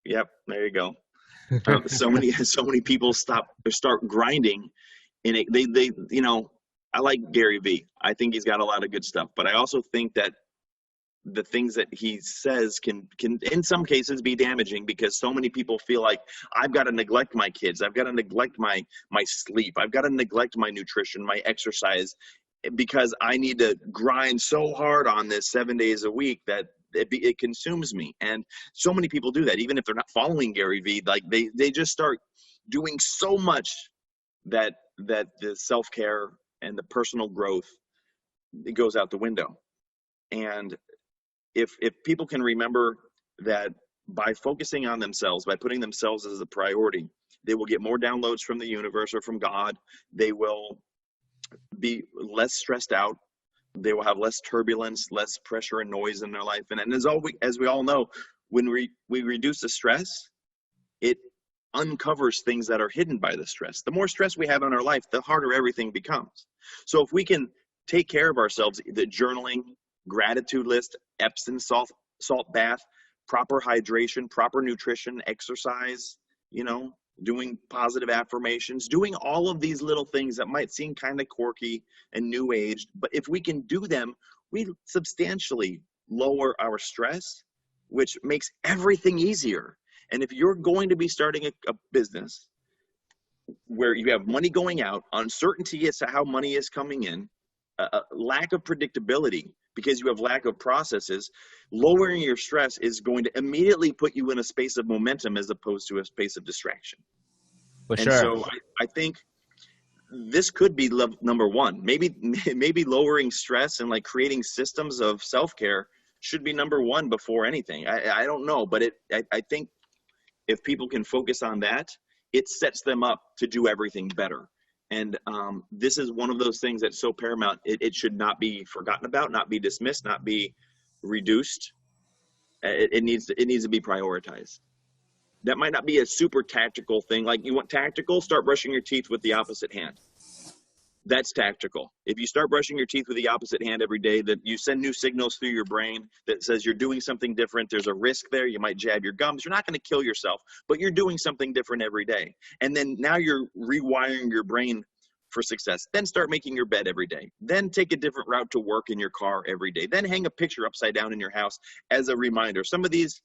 [SPEAKER 2] Yep, there you go. So many people start grinding, and they I like Gary Vee. I think he's got a lot of good stuff, but I also think that the things that he says can in some cases be damaging, because so many people feel like I've got to neglect my kids. I've got to neglect my sleep. I've got to neglect my nutrition, my exercise, because I need to grind so hard on this 7 days a week that it consumes me. And so many people do that, even if they're not following Gary Vee. Like they just start doing so much that the self-care and the personal growth, it goes out the window. And if people can remember that by focusing on themselves, by putting themselves as a priority, they will get more downloads from the universe or from God. They will be less stressed out. They will have less turbulence, less pressure and noise in their life. And as we all know, when we reduce the stress, it uncovers things that are hidden by the stress. The more stress we have in our life, the harder everything becomes. So if we can take care of ourselves, the journaling, gratitude list, Epsom salt bath, proper hydration, proper nutrition, exercise, doing positive affirmations, doing all of these little things that might seem kind of quirky and new age, but if we can do them, we substantially lower our stress, which makes everything easier. And if you're going to be starting a business where you have money going out, uncertainty as to how money is coming in, a lack of predictability because you have lack of processes, lowering your stress is going to immediately put you in a space of momentum as opposed to a space of distraction.
[SPEAKER 1] Sure.
[SPEAKER 2] So I think this could be number one. Maybe lowering stress and like creating systems of self-care should be number one before anything. I don't know, but I think if people can focus on that, it sets them up to do everything better. And this is one of those things that's so paramount. It should not be forgotten about, not be dismissed, not be reduced. It needs to be prioritized. That might not be a super tactical thing. Like, you want tactical, start brushing your teeth with the opposite hand. That's tactical. If you start brushing your teeth with the opposite hand every day, that you send new signals through your brain that says you're doing something different. There's a risk there. You might jab your gums. You're not going to kill yourself, but you're doing something different every day. And then now you're rewiring your brain for success. Then start making your bed every day. Then take a different route to work in your car every day. Then hang a picture upside down in your house as a reminder. Some of these,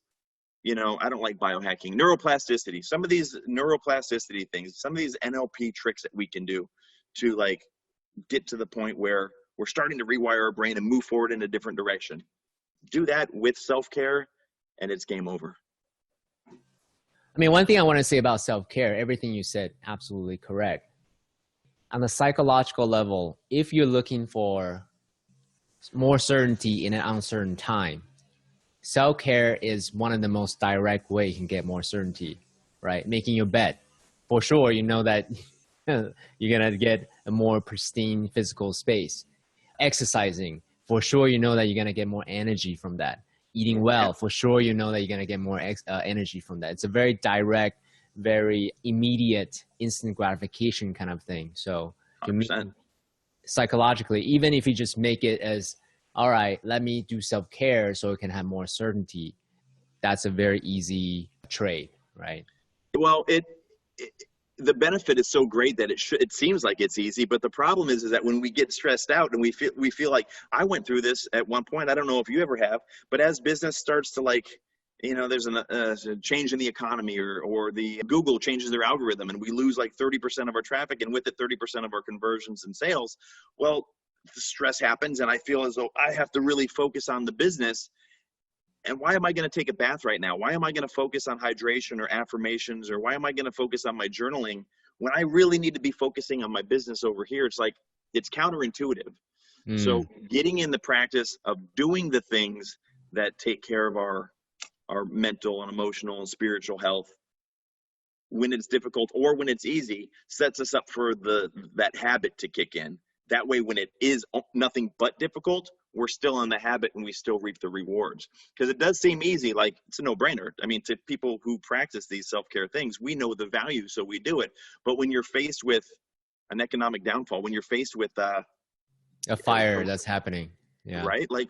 [SPEAKER 2] I don't like biohacking, neuroplasticity, some of these neuroplasticity things, some of these NLP tricks that we can do to like get to the point where we're starting to rewire our brain and move forward in a different direction. Do that with self-care and it's game over.
[SPEAKER 1] I mean, one thing I want to say about self-care, everything you said, absolutely correct. On the psychological level, if you're looking for more certainty in an uncertain time, self-care is one of the most direct way you can get more certainty, right? Making your bed. For sure, you know that you're going to get a more pristine physical space. Exercising, for sure, you know that you're going to get more energy from that. Eating well, for sure, you know that you're going to get more energy from that. It's a very direct, very immediate, instant gratification kind of thing. So psychologically, even if you just make it as, all right, let me do self-care so it can have more certainty, that's a very easy trade, right?
[SPEAKER 2] Well, the benefit is so great that it seems like it's easy, but the problem is that when we get stressed out and we feel like, I went through this at one point, I don't know if you ever have, but as business starts to like, there's a change in the economy or the Google changes their algorithm and we lose like 30% of our traffic and with it 30% of our conversions and sales. Well, the stress happens and I feel as though I have to really focus on the business. And why am I going to take a bath right now? Why am I going to focus on hydration or affirmations? Or why am I going to focus on my journaling when I really need to be focusing on my business over here? It's like, it's counterintuitive. So getting in the practice of doing the things that take care of our mental and emotional and spiritual health when it's difficult or when it's easy sets us up for that habit to kick in. That way, when it is nothing but difficult, we're still in the habit and we still reap the rewards. Because it does seem easy, like it's a no-brainer. I mean, to people who practice these self-care things, we know the value, so we do it. But when you're faced with an economic downfall, when you're faced with a
[SPEAKER 1] fire that's happening, yeah,
[SPEAKER 2] right, like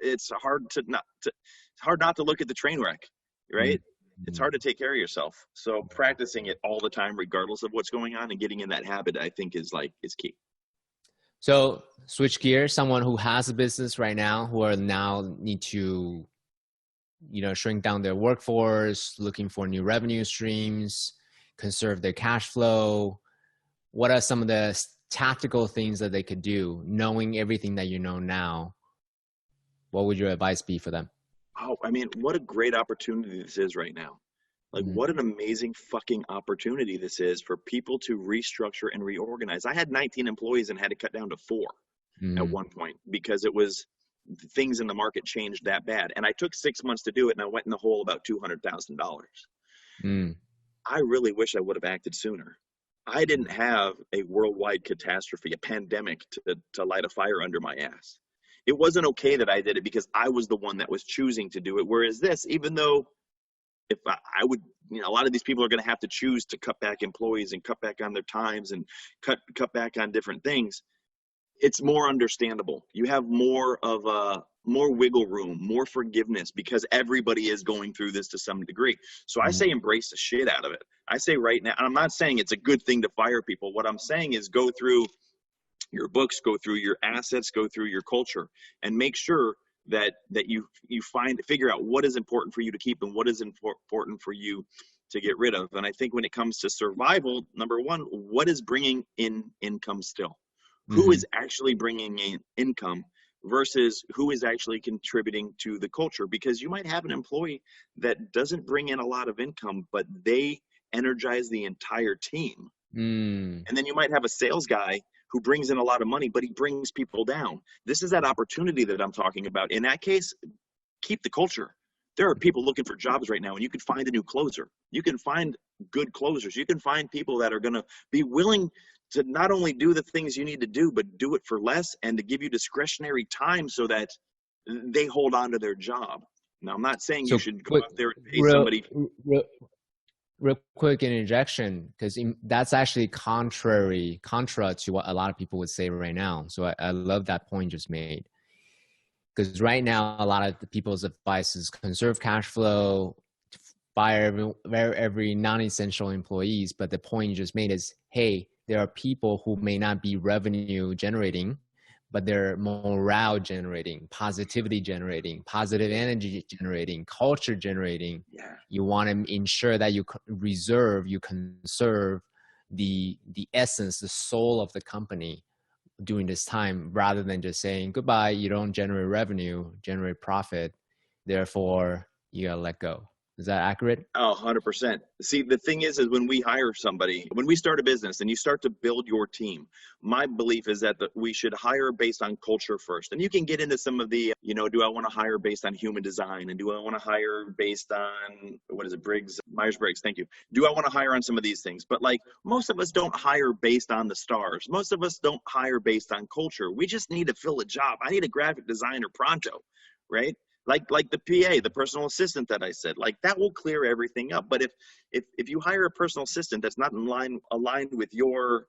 [SPEAKER 2] it's hard not to look at the train wreck, right? It's hard to take care of yourself. So practicing it all the time, regardless of what's going on, and getting in that habit, I think is key.
[SPEAKER 1] So switch gears, someone who has a business right now who are now need to, shrink down their workforce, looking for new revenue streams, conserve their cash flow. What are some of the tactical things that they could do, knowing everything that you know now? What would your advice be for them?
[SPEAKER 2] Oh, I mean, what a great opportunity this is right now. Like, what an amazing fucking opportunity this is for people to restructure and reorganize. I had 19 employees and had to cut down to 4 at one point because things in the market changed that bad. And I took 6 months to do it and I went in the hole about $200,000. I really wish I would have acted sooner. I didn't have a worldwide catastrophe, a pandemic to light a fire under my ass. It wasn't okay that I did it because I was the one that was choosing to do it. Whereas this, even though if I would, a lot of these people are going to have to choose to cut back employees and cut back on their times and cut back on different things. It's more understandable. You have more wiggle room, more forgiveness because everybody is going through this to some degree. So I say embrace the shit out of it. I say right now, and I'm not saying it's a good thing to fire people. What I'm saying is go through your books, go through your assets, go through your culture, and make sure that you figure out what is important for you to keep and what is important for you to get rid of. And I think when it comes to survival, number one, what is bringing in income still? Who is actually bringing in income versus who is actually contributing to the culture? Because you might have an employee that doesn't bring in a lot of income, but they energize the entire team. And then you might have a sales guy who brings in a lot of money, but he brings people down. This is that opportunity that I'm talking about. In that case, keep the culture. There are people looking for jobs right now, and you can find a new closer. You can find good closers. You can find people that are going to be willing to not only do the things you need to do, but do it for less and to give you discretionary time so that they hold on to their job. Now, I'm not saying you should go out there and pay somebody.
[SPEAKER 1] Real quick interjection, because that's actually contra to what a lot of people would say right now. So I love that point you just made. Because right now, a lot of the people's advice is conserve cash flow, fire every non-essential employees. But the point you just made is, hey, there are people who may not be revenue generating, but they're morale generating, positivity generating, positive energy generating, culture generating.
[SPEAKER 2] Yeah.
[SPEAKER 1] You want to ensure that you conserve the essence, the soul of the company during this time, rather than just saying goodbye. You don't generate revenue, generate profit, therefore you gotta let go. Is that accurate?
[SPEAKER 2] Oh, 100%. See, the thing is when we hire somebody, when we start a business and you start to build your team, my belief is that we should hire based on culture first. And you can get into some of the, do I want to hire based on human design? And do I want to hire based on, what is it, Myers-Briggs, thank you. Do I want to hire on some of these things? But like, most of us don't hire based on the stars. Most of us don't hire based on culture. We just need to fill a job. I need a graphic designer pronto, right? Like the PA, the personal assistant that I said, like that will clear everything up. But if you hire a personal assistant that's not aligned with your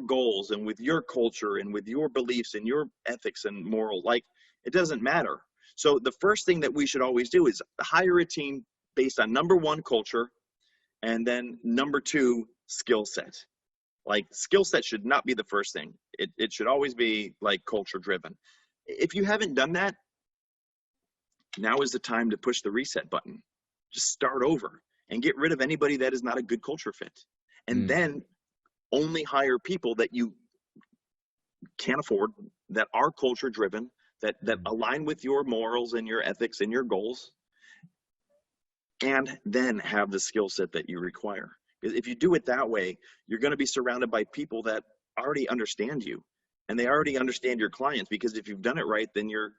[SPEAKER 2] goals and with your culture and with your beliefs and your ethics and moral, like it doesn't matter. So the first thing that we should always do is hire a team based on number one, culture, and then number two, skill set. Like skill set should not be the first thing. It should always be like culture driven. If you haven't done that, now is the time to push the reset button. Just start over and get rid of anybody that is not a good culture fit. And then only hire people that you can afford, that are culture driven, that align with your morals and your ethics and your goals, and then have the skill set that you require. Because if you do it that way, you're going to be surrounded by people that already understand you, and they already understand your clients. Because if you've done it right, then your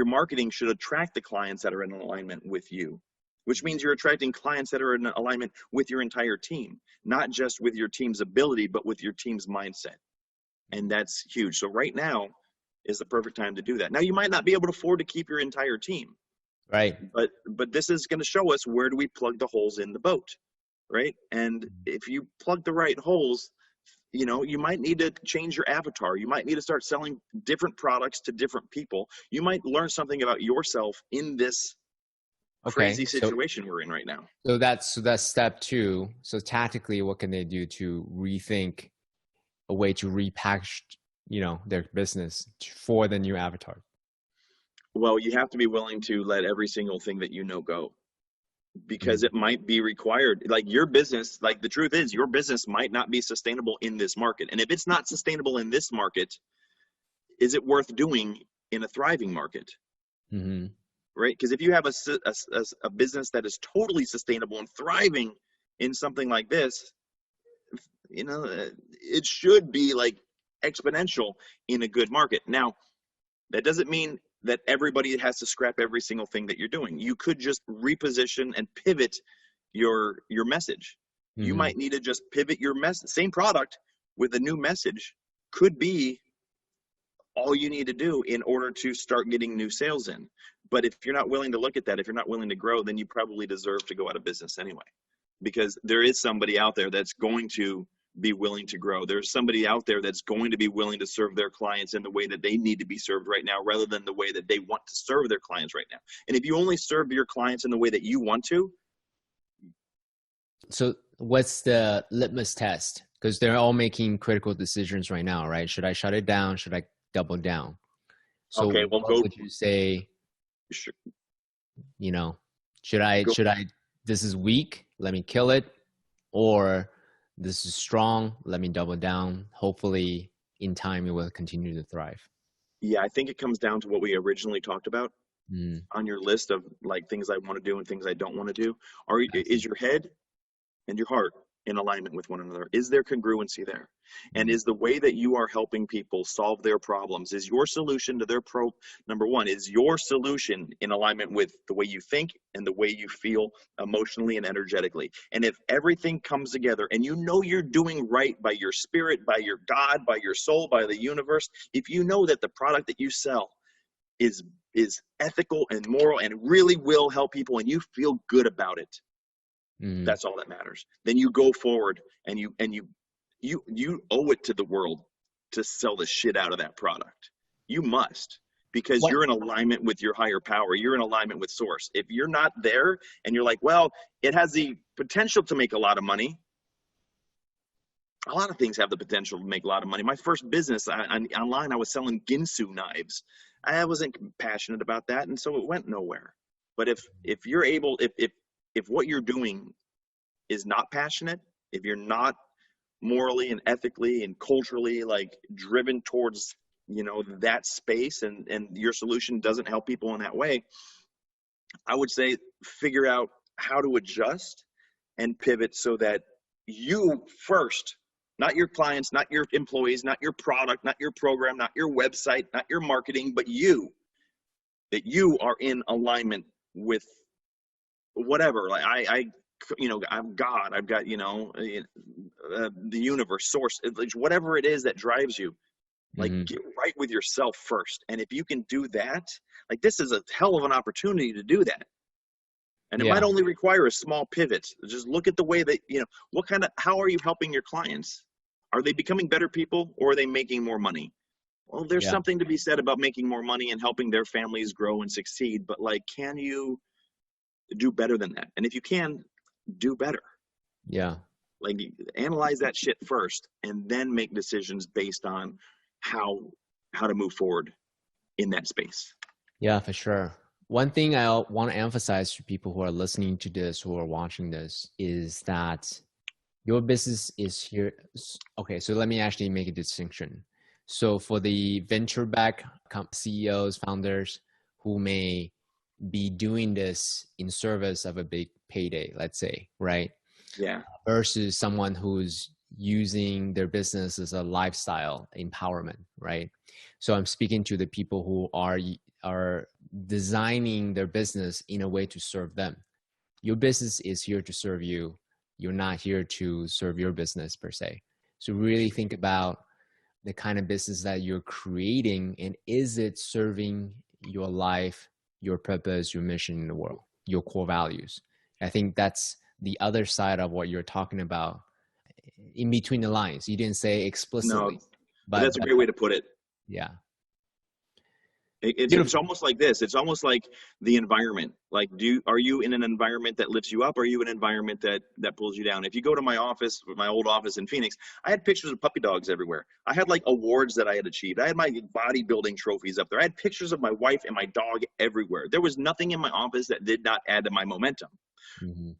[SPEAKER 2] marketing should attract the clients that are in alignment with you, which means you're attracting clients that are in alignment with your entire team, not just with your team's ability, but with your team's mindset. And that's huge. So right now is the perfect time to do that. Now, you might not be able to afford to keep your entire team,
[SPEAKER 1] right?
[SPEAKER 2] But this is going to show us, where do we plug the holes in the boat, right? And if you plug the right holes, you might need to change your avatar. You might need to start selling different products to different people. You might learn something about yourself in this crazy situation we're in right now.
[SPEAKER 1] So that's step two. So tactically, what can they do to rethink a way to repackage, their business for the new avatar?
[SPEAKER 2] Well, you have to be willing to let every single thing that go, because it might be required. Like your business, like the truth is, your business might not be sustainable in this market. And if it's not sustainable in this market, is it worth doing in a thriving market? Right? Because if you have a business that is totally sustainable and thriving in something like this, it should be like exponential in a good market. Now, that doesn't mean that everybody has to scrap every single thing that you're doing. You could just reposition and pivot your message. You might need to just pivot your message. Same product with a new message could be all you need to do in order to start getting new sales in. But if you're not willing to look at that, if you're not willing to grow, then you probably deserve to go out of business anyway, because there is somebody out there that's going to be willing to grow. There's somebody out there that's going to be willing to serve their clients in the way that they need to be served right now, rather than the way that they want to serve their clients right now. And if you only serve your clients in the way that you want to.
[SPEAKER 1] So what's the litmus test? Because they're all making critical decisions right now, right? Should I shut it down? Should I double down? So
[SPEAKER 2] okay, well,
[SPEAKER 1] what would you say,
[SPEAKER 2] sure.
[SPEAKER 1] Should I, this is weak, let me kill it, or this is strong, let me double down. Hopefully in time it will continue to thrive.
[SPEAKER 2] Yeah, I think it comes down to what we originally talked about on your list of like things I want to do and things I don't want to do. Is your head and your heart in alignment with one another? Is there congruency there? And is the way that you are helping people solve their problems, is your solution to their number one, is your solution in alignment with the way you think and the way you feel emotionally and energetically? And if everything comes together and you're doing right by your spirit, by your God, by your soul, by the universe, if you know that the product that you sell is ethical and moral and really will help people, and you feel good about it, that's all that matters. Then you go forward and you owe it to the world to sell the shit out of that product. You must, because you're in alignment with your higher power. You're in alignment with source. If you're not there and you're like, well, it has the potential to make a lot of money, a lot of things have the potential to make a lot of money. My first business online, I was selling Ginsu knives. I wasn't passionate about that, and so it went nowhere. But if you're able, if what you're doing is not passionate, if you're not morally and ethically and culturally like driven towards, you know, that space, and your solution doesn't help people in that way, I would say figure out how to adjust and pivot so that you first, not your clients, not your employees, not your product, not your program, not your website, not your marketing, but you, that you are in alignment with whatever. Like you know, I'm God, I've got, you know, the universe, source, whatever it is that drives you. Like, get right with yourself first. And if you can do that, like, this is a hell of an opportunity to do that. And it might only require a small pivot. Just look at the way that, you know, how are you helping your clients? Are they becoming better people, or are they making more money? Well, there's something to be said about making more money and helping their families grow and succeed. But like, can you do better than that? And if you can, do better.
[SPEAKER 1] Yeah.
[SPEAKER 2] Like, analyze that shit first and then make decisions based on how to move forward in that space.
[SPEAKER 1] Yeah, for sure. One thing I want to emphasize to people who are listening to this, who are watching this, is that your business is here. Okay, so let me actually make a distinction. So for the venture-backed CEOs, founders who may be doing this in service of a big payday, let's say, right?
[SPEAKER 2] Yeah.
[SPEAKER 1] Versus someone who's using their business as a lifestyle empowerment, right? So I'm speaking to the people who are designing their business in a way to serve them. Your business is here to serve you. You're not here to serve your business per se. So really think about the kind of business that you're creating, and is it serving your life, your purpose, your mission in the world, your core values. I think that's the other side of what you're talking about in between the lines. You didn't say explicitly.
[SPEAKER 2] No, but that's a great way to put it.
[SPEAKER 1] Yeah.
[SPEAKER 2] It's almost like this. It's almost like the environment. Like, are you in an environment that lifts you up? Or are you in an environment that pulls you down? If you go to my office, my old office in Phoenix, I had pictures of puppy dogs everywhere. I had like awards that I had achieved. I had my bodybuilding trophies up there. I had pictures of my wife and my dog everywhere. There was nothing in my office that did not add to my momentum.
[SPEAKER 1] Mm-hmm.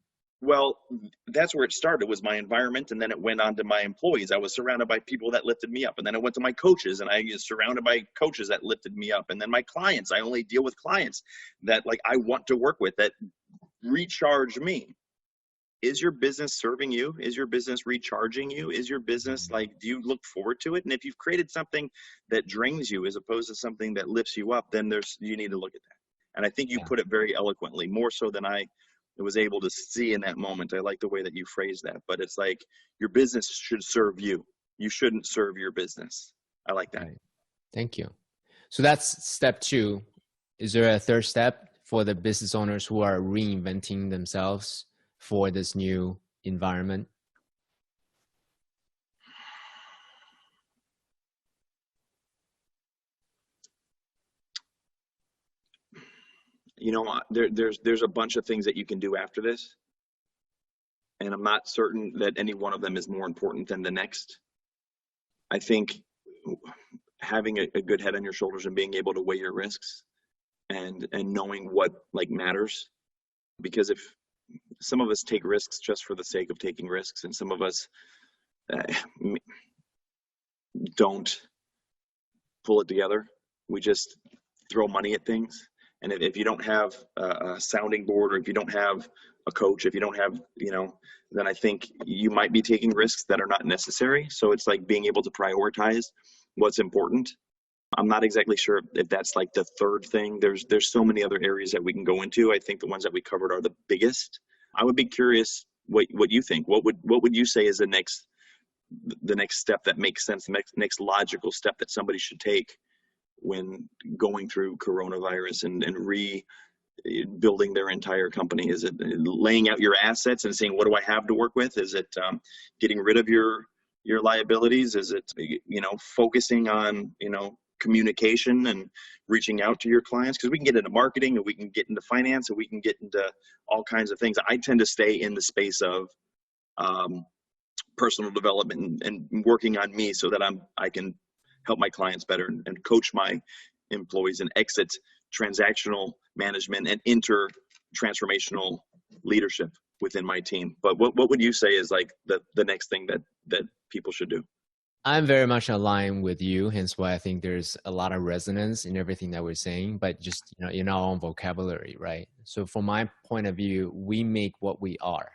[SPEAKER 2] Well, that's where it started, was my environment, and then it went on to my employees. I was surrounded by people that lifted me up, and then it went to my coaches, and I was surrounded by coaches that lifted me up, and then my clients. I only deal with clients that like I want to work with, that recharge me. Is your business serving you? Is your business recharging you? Is your business, like, do you look forward to it? And if you've created something that drains you as opposed to something that lifts you up, then you need to look at that. And I think you put it very eloquently, more so than I was able to see in that moment. I like the way that you phrased that, but it's like, your business should serve you. You shouldn't serve your business. I like that.
[SPEAKER 1] Right. Thank you. So that's step 2. Is there a third step for the business owners who are reinventing themselves for this new environment?
[SPEAKER 2] You know, there's a bunch of things that you can do after this, and I'm not certain that any one of them is more important than the next. I think having a good head on your shoulders and being able to weigh your risks and knowing what like matters, because if some of us take risks just for the sake of taking risks, and some of us don't pull it together. We just throw money at things. And if you don't have a sounding board, or if you don't have a coach, if you don't have, you know, then I think you might be taking risks that are not necessary. So it's like being able to prioritize what's important. I'm not exactly sure if that's like the third thing. There's so many other areas that we can go into. I think the ones that we covered are the biggest. I would be curious what you think. What would you say is the next step that makes sense, the next logical step that somebody should take when going through coronavirus and rebuilding their entire company? Is it laying out your assets and saying, what do I have to work with? Is it getting rid of your liabilities? Is it, you know, focusing on, you know, communication and reaching out to your clients? Because we can get into marketing, and we can get into finance, and we can get into all kinds of things. I tend to stay in the space of personal development and working on me so that I can help my clients better and coach my employees and exit transactional management and enter transformational leadership within my team. But what would you say is like the next thing that people should do?
[SPEAKER 1] I'm very much aligned with you, hence why I think there's a lot of resonance in everything that we're saying, but just, in our own vocabulary, right? So from my point of view, we make what we are.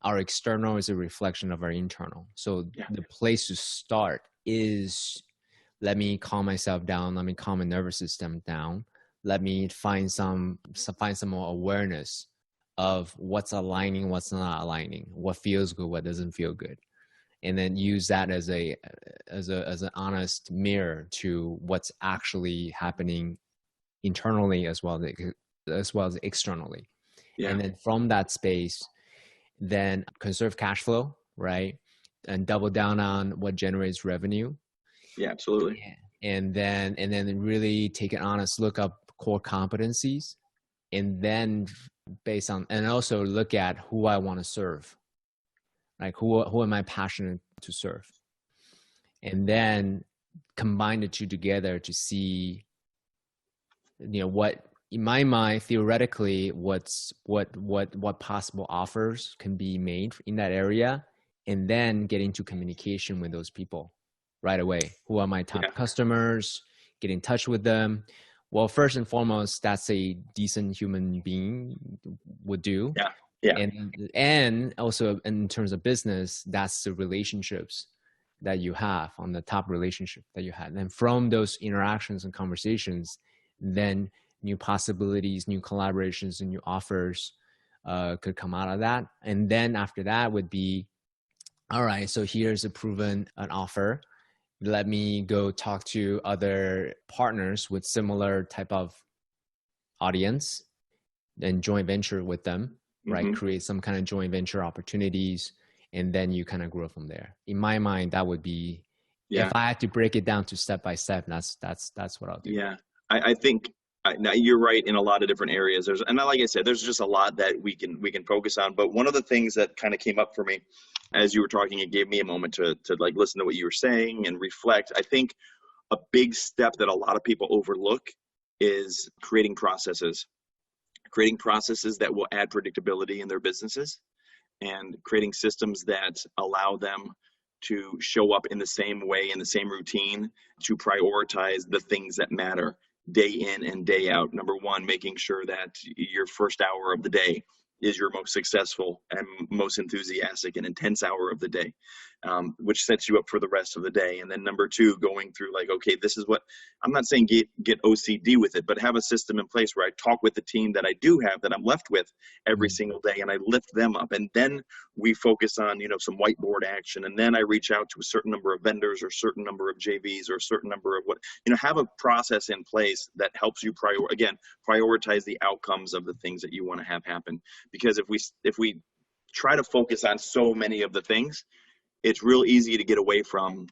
[SPEAKER 1] Our external is a reflection of our internal. So the place to start is, let me calm myself down. Let me calm my nervous system down. Let me find some more awareness of what's aligning, what's not aligning, what feels good, what doesn't feel good. And then use that as an honest mirror to what's actually happening internally as well as externally. Yeah. And then from that space, then conserve cash flow, right? And double down on what generates revenue.
[SPEAKER 2] Yeah, absolutely.
[SPEAKER 1] And then really take an honest look up core competencies, and then and also look at who I want to serve. Like who am I passionate to serve? And then combine the two together to see, what in my mind, theoretically, what possible offers can be made in that area, and then get into communication with those people right away. Who are my top customers? Get in touch with them. Well, first and foremost, that's a decent human being would do.
[SPEAKER 2] Yeah. Yeah.
[SPEAKER 1] And also in terms of business, that's the relationships that you have on the top relationship that you had. And from those interactions and conversations, then new possibilities, new collaborations, and new offers could come out of that. And then after that would be, all right, so here's an offer. Let me go talk to other partners with similar type of audience and joint venture with them. Right? Mm-hmm. Create some kind of joint venture opportunities, and then you kind of grow from there. In my mind, that would be, if I had to break it down to step by step, that's what I'll do.
[SPEAKER 2] Yeah. I think now you're right in a lot of different areas. And like I said, there's just a lot that we can focus on. But one of the things that kind of came up for me as you were talking, it gave me a moment to like listen to what you were saying and reflect. I think a big step that a lot of people overlook is creating processes that will add predictability in their businesses, and creating systems that allow them to show up in the same way, in the same routine, to prioritize the things that matter day in and day out. Number one, making sure that your first hour of the day is your most successful and most enthusiastic and intense hour of the day, which sets you up for the rest of the day. And then number two, going through like, okay, this is what, I'm not saying get OCD with it, but have a system in place where I talk with the team that I do have, that I'm left with every single day, and I lift them up. And then we focus on, some whiteboard action. And then I reach out to a certain number of vendors or a certain number of JVs or a certain number of have a process in place that helps you prioritize the outcomes of the things that you want to have happen. Because if we try to focus on so many of the things, it's real easy to get away from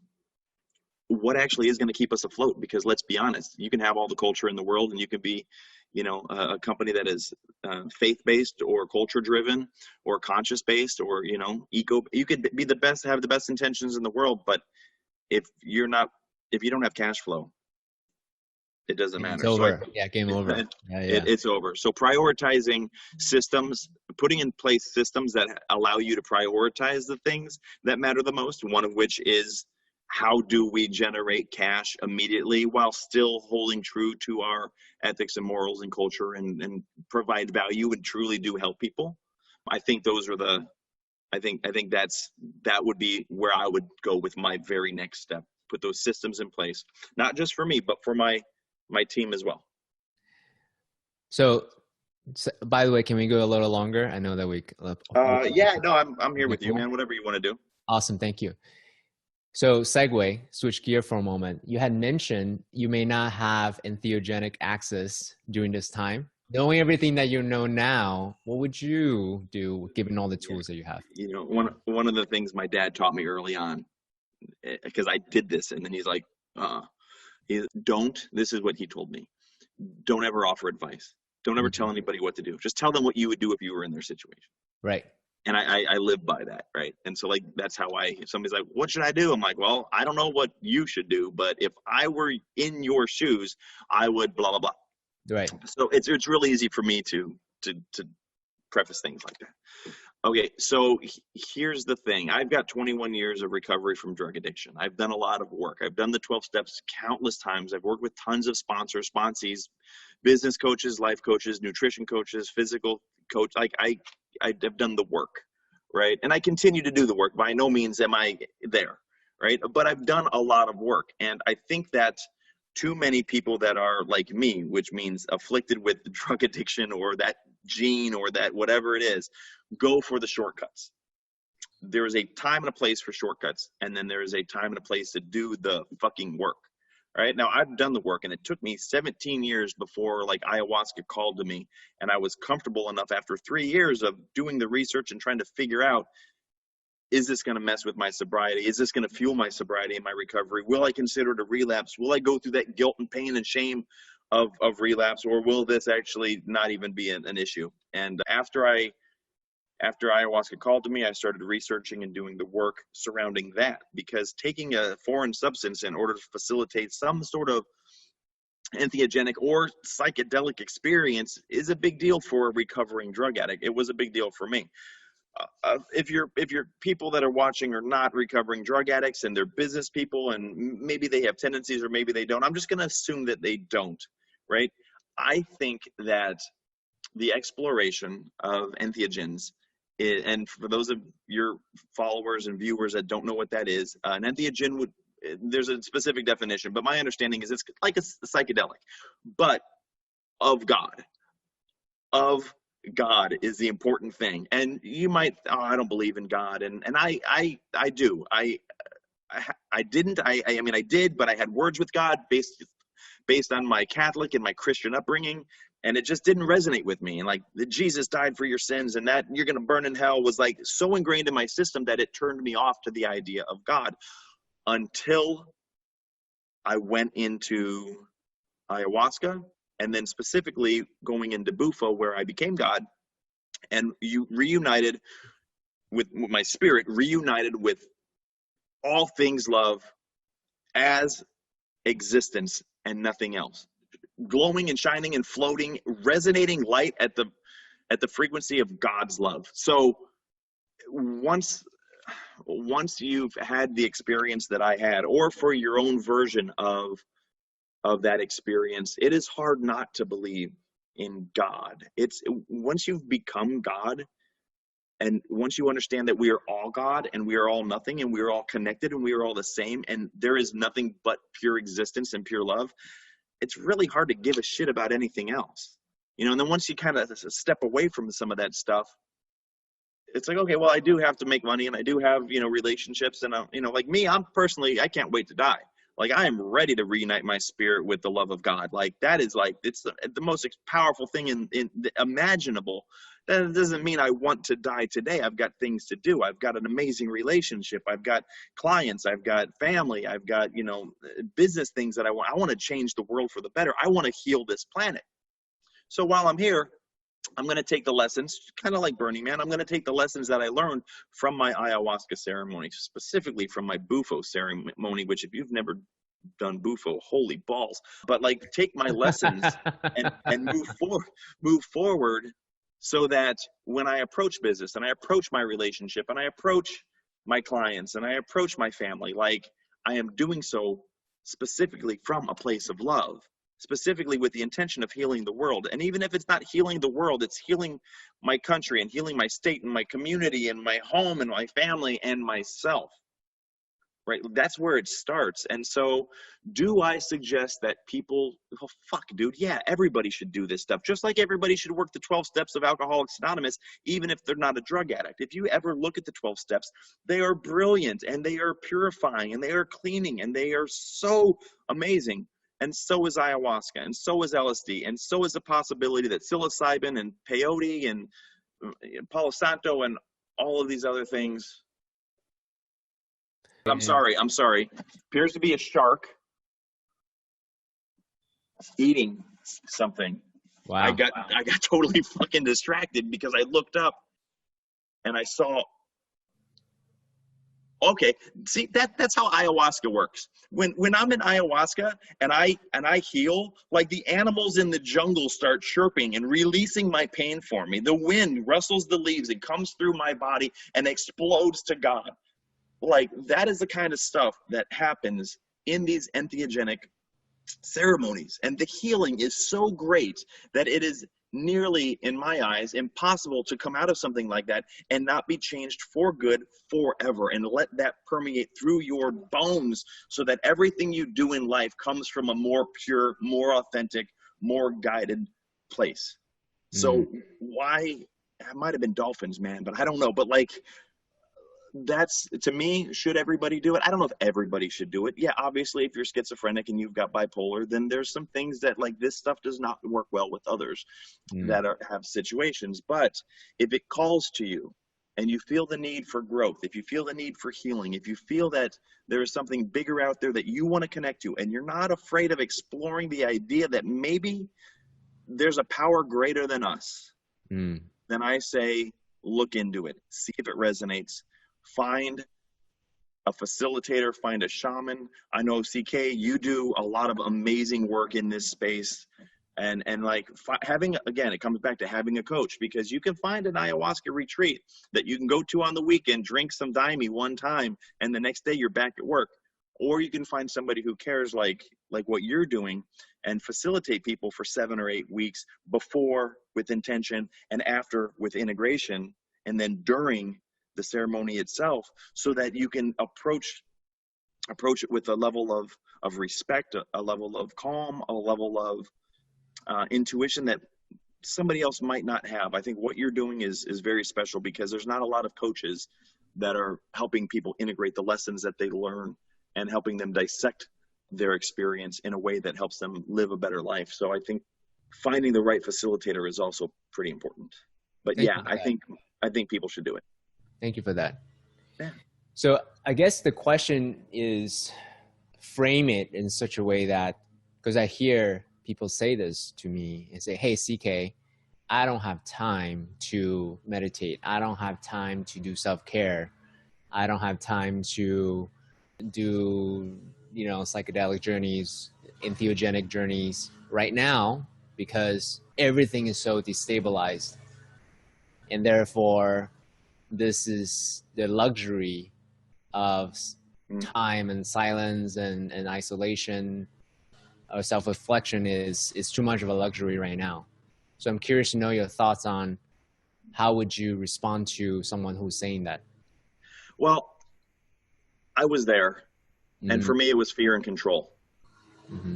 [SPEAKER 2] what actually is going to keep us afloat. Because let's be honest, you can have all the culture in the world, and you can be, a company that is faith-based or culture-driven or conscious-based or, eco. You could be the best, have the best intentions in the world, but if you don't have cash flow, it doesn't matter.
[SPEAKER 1] It's over. Game over.
[SPEAKER 2] It's over. So prioritizing systems, putting in place systems that allow you to prioritize the things that matter the most, one of which is, how do we generate cash immediately while still holding true to our ethics and morals and culture, and provide value and truly do help people? I think those are I think that would be where I would go with my very next step. Put those systems in place, not just for me, but for my team as well.
[SPEAKER 1] So by the way, can we go a little longer? I know that we.
[SPEAKER 2] I'm here with you, man. Whatever you want to do.
[SPEAKER 1] Awesome, thank you. So switch gear for a moment. You had mentioned you may not have entheogenic access during this time. Knowing everything that you know now, what would you do given all the tools that you have?
[SPEAKER 2] One of the things my dad taught me early on, because I did this, and then he's like, this is what he told me. Don't ever offer advice. Don't ever tell anybody what to do. Just tell them what you would do if you were in their situation.
[SPEAKER 1] Right.
[SPEAKER 2] And I live by that, right? And so like that's how somebody's like, what should I do? I'm like, well, I don't know what you should do, but if I were in your shoes, I would blah blah blah.
[SPEAKER 1] Right.
[SPEAKER 2] So it's really easy for me to preface things like that. Okay, so here's the thing. I've got 21 years of recovery from drug addiction. I've done a lot of work. I've done the 12 steps countless times. I've worked with tons of sponsors, sponsees, business coaches, life coaches, nutrition coaches, physical coach. Like I've done the work, right? And I continue to do the work. By no means am I there, right? But I've done a lot of work. And I think that too many people that are like me, which means afflicted with drug addiction or that gene or that whatever it is, go for the shortcuts. There is a time and a place for shortcuts, and then there is a time and a place to do the fucking work. Right now, I've done the work, and it took me 17 years before like ayahuasca called to me, and I was comfortable enough after 3 years of doing the research and trying to figure out, is this going to mess with my sobriety? Is this going to fuel my sobriety and my recovery? Will I consider it a relapse? Will I go through that guilt and pain and shame of relapse, or will this actually not even be an issue? And after ayahuasca called to me, I started researching and doing the work surrounding that, because taking a foreign substance in order to facilitate some sort of entheogenic or psychedelic experience is a big deal for a recovering drug addict. It was a big deal for me. If you're people that are watching are not recovering drug addicts and they're business people and maybe they have tendencies or maybe they don't, I'm just going to assume that they don't, right? I think that the exploration of entheogens, and for those of your followers and viewers that don't know what that is, an entheogen there's a specific definition, but my understanding is it's like a psychedelic, but of God. Of God is the important thing. And you might, oh, I don't believe in God. And I do. I didn't. I mean, I did, but I had words with God based on my Catholic and my Christian upbringing, and it just didn't resonate with me. And like, Jesus died for your sins and that you're going to burn in hell was like so ingrained in my system that it turned me off to the idea of God, until I went into ayahuasca, and then specifically going into Bufo, where I became God, and you reunited with my spirit, reunited with all things love as existence and nothing else, glowing and shining and floating, resonating light at the frequency of God's love. So once you've had the experience that I had, or for your own version of that experience, it is hard not to believe in God. It's once you've become God, and once you understand that we are all God and we are all nothing and we are all connected and we are all the same and there is nothing but pure existence and pure love, it's really hard to give a shit about anything else. And then once you kind of step away from some of that stuff, it's like, okay, well, I do have to make money and I do have, relationships, and like me, I can't wait to die. Like, I am ready to reunite my spirit with the love of God. Like, that is like, it's the most powerful thing in imaginable. That doesn't mean I want to die today. I've got things to do. I've got an amazing relationship. I've got clients. I've got family. I've got, business things that I want. I want to change the world for the better. I want to heal this planet. So while I'm here, I'm going to take the lessons, kind of like Burning Man. I'm going to take the lessons that I learned from my ayahuasca ceremony, specifically from my Bufo ceremony, which if you've never done Bufo, holy balls. But like, take my lessons and move forward so that when I approach business and I approach my relationship and I approach my clients and I approach my family, like, I am doing so specifically from a place of love, specifically with the intention of healing the world. And even if it's not healing the world, it's healing my country and healing my state and my community and my home and my family and myself, right? That's where it starts. And so do I suggest that people, oh, fuck, dude, yeah, everybody should do this stuff. Just like everybody should work the 12 steps of Alcoholics Anonymous, even if they're not a drug addict. If you ever look at the 12 steps, they are brilliant and they are purifying and they are cleaning and they are so amazing. And so is ayahuasca, and so is LSD, and so is the possibility that psilocybin and peyote and Palo Santo and all of these other things. I'm sorry. Appears to be a shark eating something. Wow. I got totally fucking distracted because I looked up and I saw, okay, see, that's how ayahuasca works. When I'm in ayahuasca and I heal, like the animals in the jungle start chirping and releasing my pain for me. The wind rustles the leaves and comes through my body and explodes to God. Like, that is the kind of stuff that happens in these entheogenic ceremonies. And the healing is so great that it is nearly, in my eyes, impossible to come out of something like that and not be changed for good forever, and let that permeate through your bones so that everything you do in life comes from a more pure, more authentic, more guided place. So why, it might have been dolphins, man, but I don't know. But like, that's, to me, should everybody do it? I don't know if everybody should do it. Yeah, obviously, if you're schizophrenic and you've got bipolar, then there's some things that, like, this stuff does not work well with others that have situations. But if it calls to you and you feel the need for growth, if you feel the need for healing, if you feel that there is something bigger out there that you want to connect to, and you're not afraid of exploring the idea that maybe there's a power greater than us, then I say, look into it, see if it resonates. Find a facilitator, find a shaman. I know, CK, you do a lot of amazing work in this space. And like having, again, it comes back to having a coach, because you can find an ayahuasca retreat that you can go to on the weekend, drink some daime one time, and the next day you're back at work. Or you can find somebody who cares like what you're doing, and facilitate people for 7 or 8 weeks, before with intention, and after with integration, and then during the ceremony itself, so that you can approach it with a level of respect, a level of calm, a level of intuition that somebody else might not have. I think what you're doing is very special, because there's not a lot of coaches that are helping people integrate the lessons that they learn and helping them dissect their experience in a way that helps them live a better life. So I think finding the right facilitator is also pretty important. But yeah, I think people should do it.
[SPEAKER 1] Thank you for that.
[SPEAKER 2] Yeah.
[SPEAKER 1] So I guess the question is, frame it in such a way that, because I hear people say this to me and say, hey, CK, I don't have time to meditate. I don't have time to do self-care. I don't have time to do, psychedelic journeys, entheogenic journeys right now, because everything is so destabilized. And therefore, this is the luxury of time and silence and isolation or self-reflection is too much of a luxury right now. So I'm curious to know your thoughts on how would you respond to someone who's saying that?
[SPEAKER 2] Well, I was there, and for me, it was fear and control.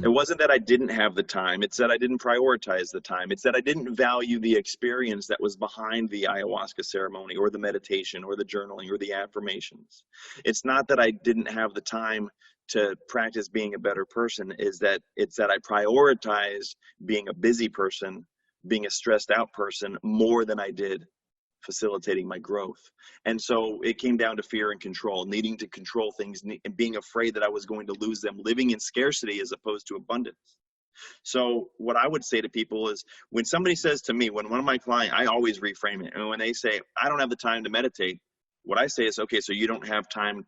[SPEAKER 2] It wasn't that I didn't have the time. It's that I didn't prioritize the time. It's that I didn't value the experience that was behind the ayahuasca ceremony, or the meditation, or the journaling, or the affirmations. It's not that I didn't have the time to practice being a better person. It's that I prioritized being a busy person, being a stressed out person, more than I did facilitating my growth. And so it came down to fear and control, needing to control things and being afraid that I was going to lose them, living in scarcity as opposed to abundance. So what I would say to people is, when somebody says to me, when one of my clients, I always reframe it. And when they say, I don't have the time to meditate, what I say is, okay, so you don't have time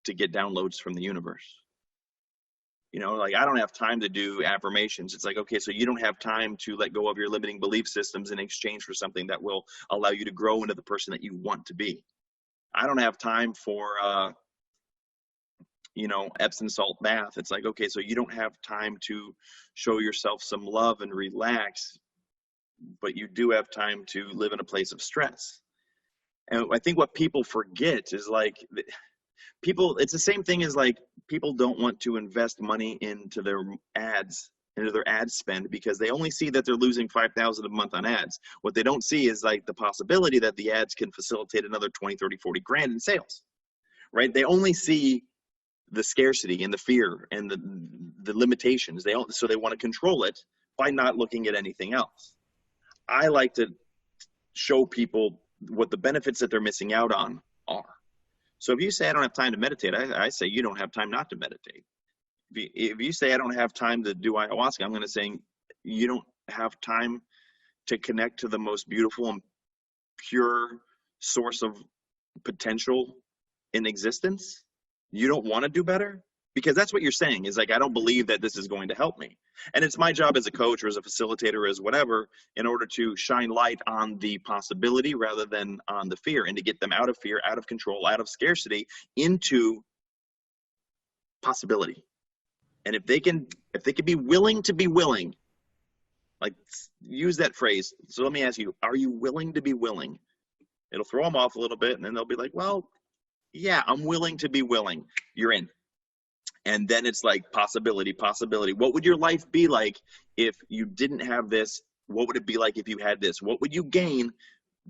[SPEAKER 2] to get downloads from the universe. Like, I don't have time to do affirmations. It's like, okay, so you don't have time to let go of your limiting belief systems in exchange for something that will allow you to grow into the person that you want to be. I don't have time for, Epsom salt bath. It's like, okay, so you don't have time to show yourself some love and relax, but you do have time to live in a place of stress. And I think what people forget is, like, it's the same thing as, like, people don't want to invest money into their ads, into their ad spend, because they only see that they're losing $5,000 a month on ads. What they don't see is, like, the possibility that the ads can facilitate another 20, 30, 40 grand in sales, right? They only see the scarcity and the fear and the limitations. So they want to control it by not looking at anything else. I like to show people what the benefits that they're missing out on are. So if you say I don't have time to meditate, I say you don't have time not to meditate. If you say I don't have time to do ayahuasca, I'm going to say you don't have time to connect to the most beautiful and pure source of potential in existence, you don't want to do better? Because that's what you're saying is like, I don't believe that this is going to help me. And it's my job as a coach or as a facilitator or as whatever, in order to shine light on the possibility rather than on the fear, and to get them out of fear, out of control, out of scarcity, into possibility. And if they can be willing to be willing, like, use that phrase. So let me ask you, are you willing to be willing? It'll throw them off a little bit, and then they'll be like, well, yeah, I'm willing to be willing. You're in. And then it's like possibility. What would your life be like if you didn't have this? What would it be like if you had this? What would you gain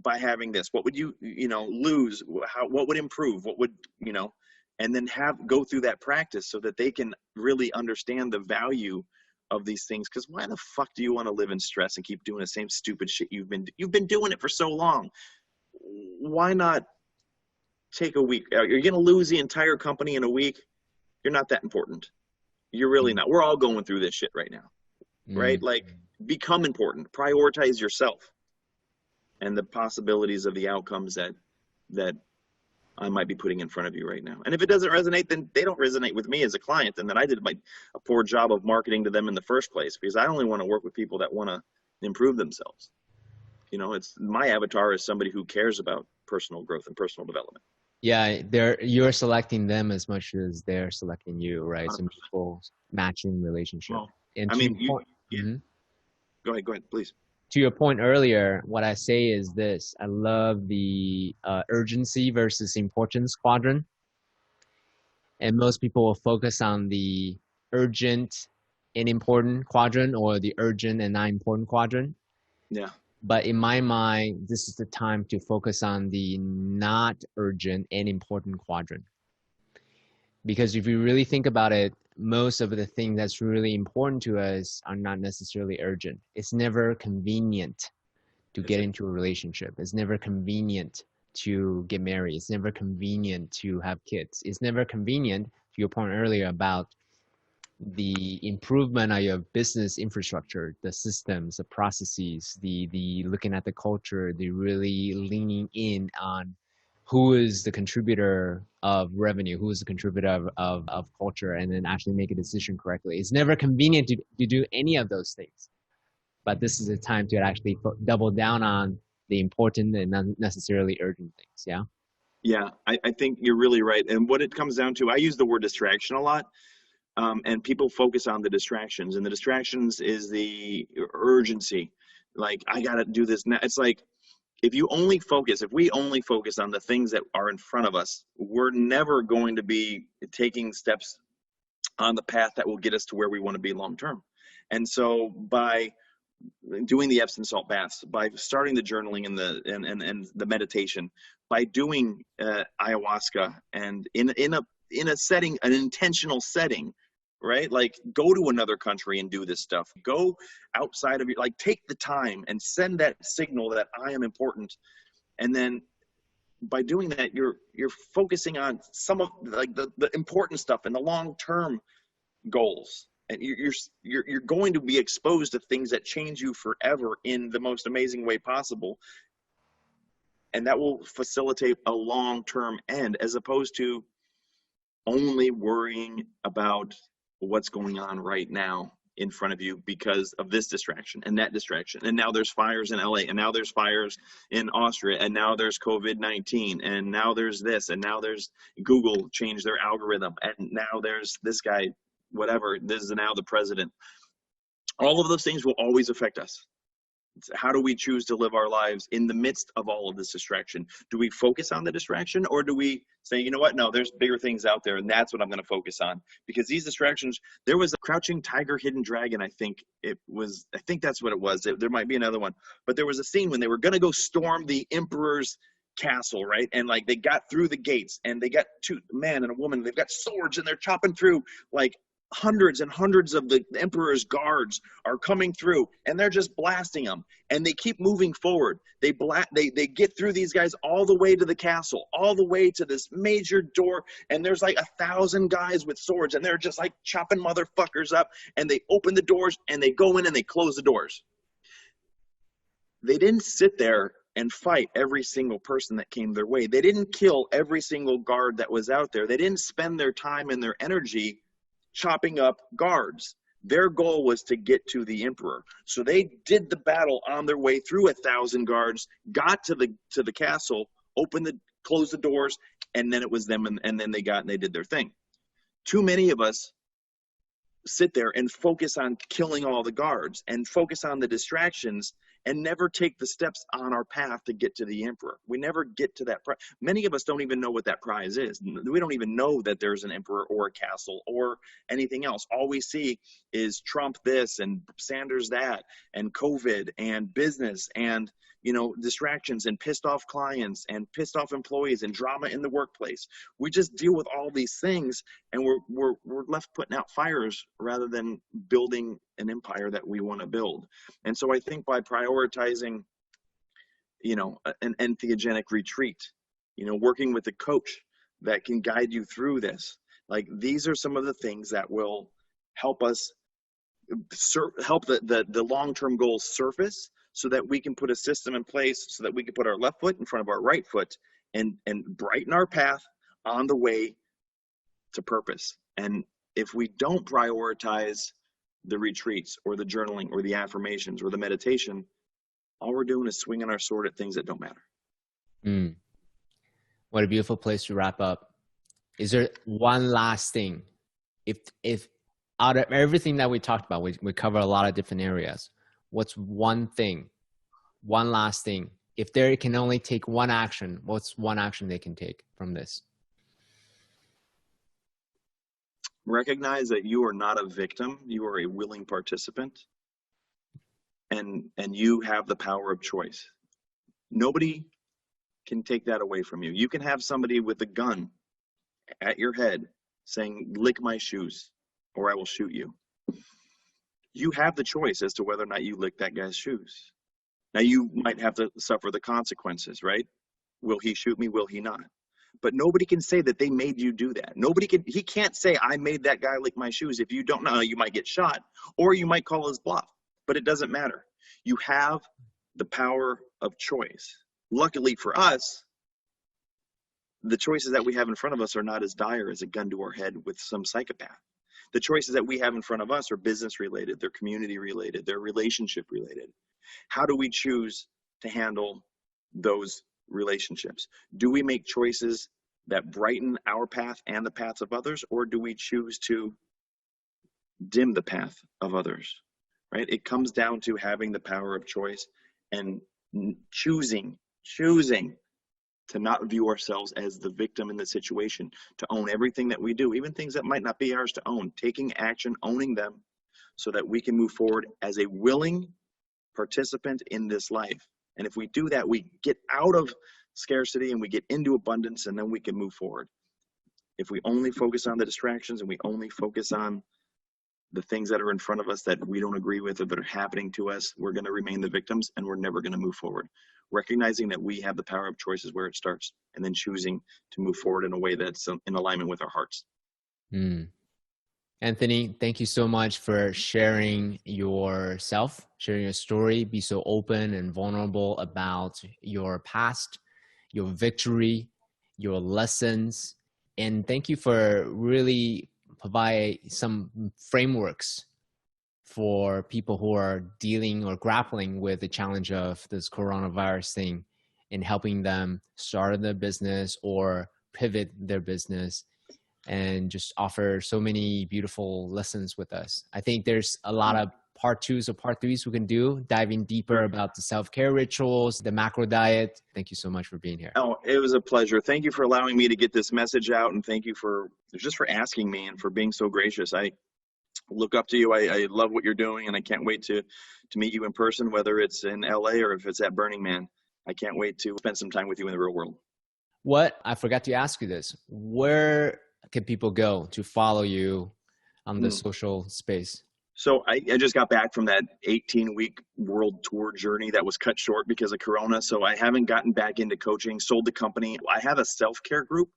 [SPEAKER 2] by having this? What would you lose? What would improve? What would, and then go through that practice so that they can really understand the value of these things. Because why the fuck do you want to live in stress and keep doing the same stupid shit you've been doing it for so long? Why not take a week? You're going to lose the entire company in a week. You're not that important. You're really not. We're all going through this shit right now, right? Like, become important. Prioritize yourself and the possibilities of the outcomes that I might be putting in front of you right now. And if it doesn't resonate, then they don't resonate with me as a client, and then I did a poor job of marketing to them in the first place, because I only want to work with people that want to improve themselves. It's my avatar is somebody who cares about personal growth and personal development.
[SPEAKER 1] Yeah, you're selecting them as much as they're selecting you, right? 100%. Some people matching relationship.
[SPEAKER 2] Well,
[SPEAKER 1] and
[SPEAKER 2] Go ahead, please.
[SPEAKER 1] To your point earlier, what I say is this: I love the urgency versus importance quadrant, and most people will focus on the urgent and important quadrant, or the urgent and not important quadrant.
[SPEAKER 2] Yeah.
[SPEAKER 1] But in my mind, this is the time to focus on the not urgent and important quadrant. Because if you really think about it, most of the things that's really important to us are not necessarily urgent. It's never convenient to get into a relationship. It's never convenient to get married. It's never convenient to have kids. It's never convenient, to your point earlier about the improvement of your business infrastructure, the systems, the processes, the looking at the culture, the really leaning in on who is the contributor of revenue, who is the contributor of culture, and then actually make a decision correctly. It's never convenient to do any of those things. But this is a time to actually double down on the important and not necessarily urgent things, yeah?
[SPEAKER 2] Yeah, I think you're really right. And what it comes down to, I use the word distraction a lot. And people focus on the distractions, and the distractions is the urgency. Like, I got to do this now. It's like, if we only focus on the things that are in front of us, we're never going to be taking steps on the path that will get us to where we want to be long term. And so by doing the Epsom salt baths, by starting the journaling and the meditation, by doing ayahuasca, and in a setting, an intentional setting, right? Like, go to another country and do this stuff. Go outside of your, like, take the time and send that signal that I am important. And then by doing that, you're focusing on some of like the important stuff and the long-term goals. And you're going to be exposed to things that change you forever in the most amazing way possible. And that will facilitate a long-term end, as opposed to only worrying about what's going on right now in front of you because of this distraction and that distraction. And now there's fires in LA, and now there's fires in Austria, and now there's COVID-19, and now there's this, and now there's Google changed their algorithm, and now there's this guy, whatever, this is now the president. All of those things will always affect us. How do we choose to live our lives in the midst of all of this distraction? Do we focus on the distraction, or do we say, you know what, no, there's bigger things out there, and that's what I'm going to focus on? Because these distractions, there was a Crouching Tiger, Hidden Dragon, I think that's what it was. There might be another one, but there was a scene when they were going to go storm the emperor's castle, right? And like, they got through the gates, and they got two, a man and a woman, they've got swords, and they're chopping through, like, hundreds and hundreds of the emperor's guards are coming through, and they're just blasting them, and they keep moving forward. They get through these guys all the way to the castle, all the way to this major door, and there's like 1,000 guys with swords, and they're just like chopping motherfuckers up, and they open the doors, and they go in, and they close the doors. They didn't sit there and fight every single person that came their way. They didn't kill every single guard that was out there. They didn't spend their time and their energy chopping up guards. Their goal was to get to the emperor. So they did the battle on their way through 1,000 guards, got to the castle, closed the doors, and then it was them, and then they did their thing. Too many of us sit there and focus on killing all the guards and focus on the distractions and never take the steps on our path to get to the emperor. We never get to that prize. Many of us don't even know what that prize is. We don't even know that there's an emperor or a castle or anything else. All we see is Trump this and Sanders that and COVID and business and distractions and pissed off clients and pissed off employees and drama in the workplace. We just deal with all these things, and we're left putting out fires rather than building an empire that we want to build. And so I think by prioritizing, an entheogenic retreat, working with a coach that can guide you through this, like these are some of the things that will help us help the long-term goals surface, so that we can put a system in place so that we can put our left foot in front of our right foot and brighten our path on the way to purpose. And if we don't prioritize the retreats or the journaling or the affirmations or the meditation, all we're doing is swinging our sword at things that don't matter.
[SPEAKER 1] What a beautiful place to wrap up. Is there one last thing? If out of everything that we talked about, we cover a lot of different areas. What's one last thing? If they can only take one action, what's one action they can take from this?
[SPEAKER 2] Recognize that you are not a victim. You are a willing participant. And you have the power of choice. Nobody can take that away from you. You can have somebody with a gun at your head saying, lick my shoes or I will shoot you. You have the choice as to whether or not you lick that guy's shoes. Now, you might have to suffer the consequences, right? Will he shoot me? Will he not? But nobody can say that they made you do that. He can't say, I made that guy lick my shoes. If you don't know, you might get shot or you might call his bluff, but it doesn't matter. You have the power of choice. Luckily for us, the choices that we have in front of us are not as dire as a gun to our head with some psychopath. The choices that we have in front of us are business related, they're community related, they're relationship related. How do we choose to handle those relationships? Do we make choices that brighten our path and the paths of others, or do we choose to dim the path of others? Right? It comes down to having the power of choice and choosing to not view ourselves as the victim in the situation, to own everything that we do, even things that might not be ours to own, taking action, owning them, so that we can move forward as a willing participant in this life. And if we do that, we get out of scarcity and we get into abundance, and then we can move forward. If we only focus on the distractions and we only focus on the things that are in front of us that we don't agree with or that are happening to us, we're going to remain the victims and we're never going to move forward. Recognizing that we have the power of choice is where it starts, and then choosing to move forward in a way that's in alignment with our hearts.
[SPEAKER 1] Anthony, thank you so much for sharing yourself, sharing your story, be so open and vulnerable about your past, your victory, your lessons. And thank you for really provide some frameworks for people who are dealing or grappling with the challenge of this coronavirus thing, and helping them start their business or pivot their business, and just offer so many beautiful lessons with us. I think there's a lot of part 2s or part 3s we can do, diving deeper about the self-care rituals, the macro diet. Thank you so much for being here.
[SPEAKER 2] Oh, it was a pleasure. Thank you for allowing me to get this message out, and thank you for asking me and for being so gracious. I look up to you. I love what you're doing, and I can't wait to meet you in person, whether it's in LA or if it's at Burning Man. I can't wait to spend some time with you in the real world.
[SPEAKER 1] I forgot to ask you this. Where can people go to follow you on the social space?
[SPEAKER 2] So I just got back from that 18-week world tour journey that was cut short because of Corona. So I haven't gotten back into coaching, sold the company. I have a self-care group.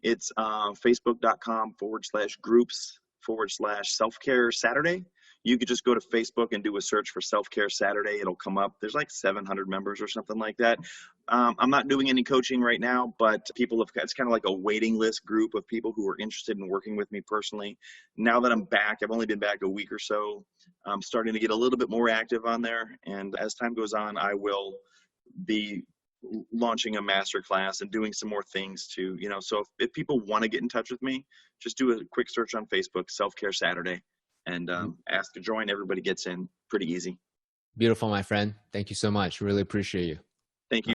[SPEAKER 2] It's facebook.com/groups/self-care Saturday. You could just go to Facebook and do a search for Self-Care Saturday. It'll come up. There's like 700 members or something like that. I'm not doing any coaching right now, but it's kind of like a waiting list group of people who are interested in working with me personally. Now that I'm back, I've only been back a week or so. I'm starting to get a little bit more active on there. And as time goes on, I will be launching a masterclass and doing some more things to, so if people want to get in touch with me, just do a quick search on Facebook, Self-Care Saturday, and ask to join. Everybody gets in pretty easy.
[SPEAKER 1] Beautiful, my friend. Thank you so much. Really appreciate you.
[SPEAKER 2] Thank you.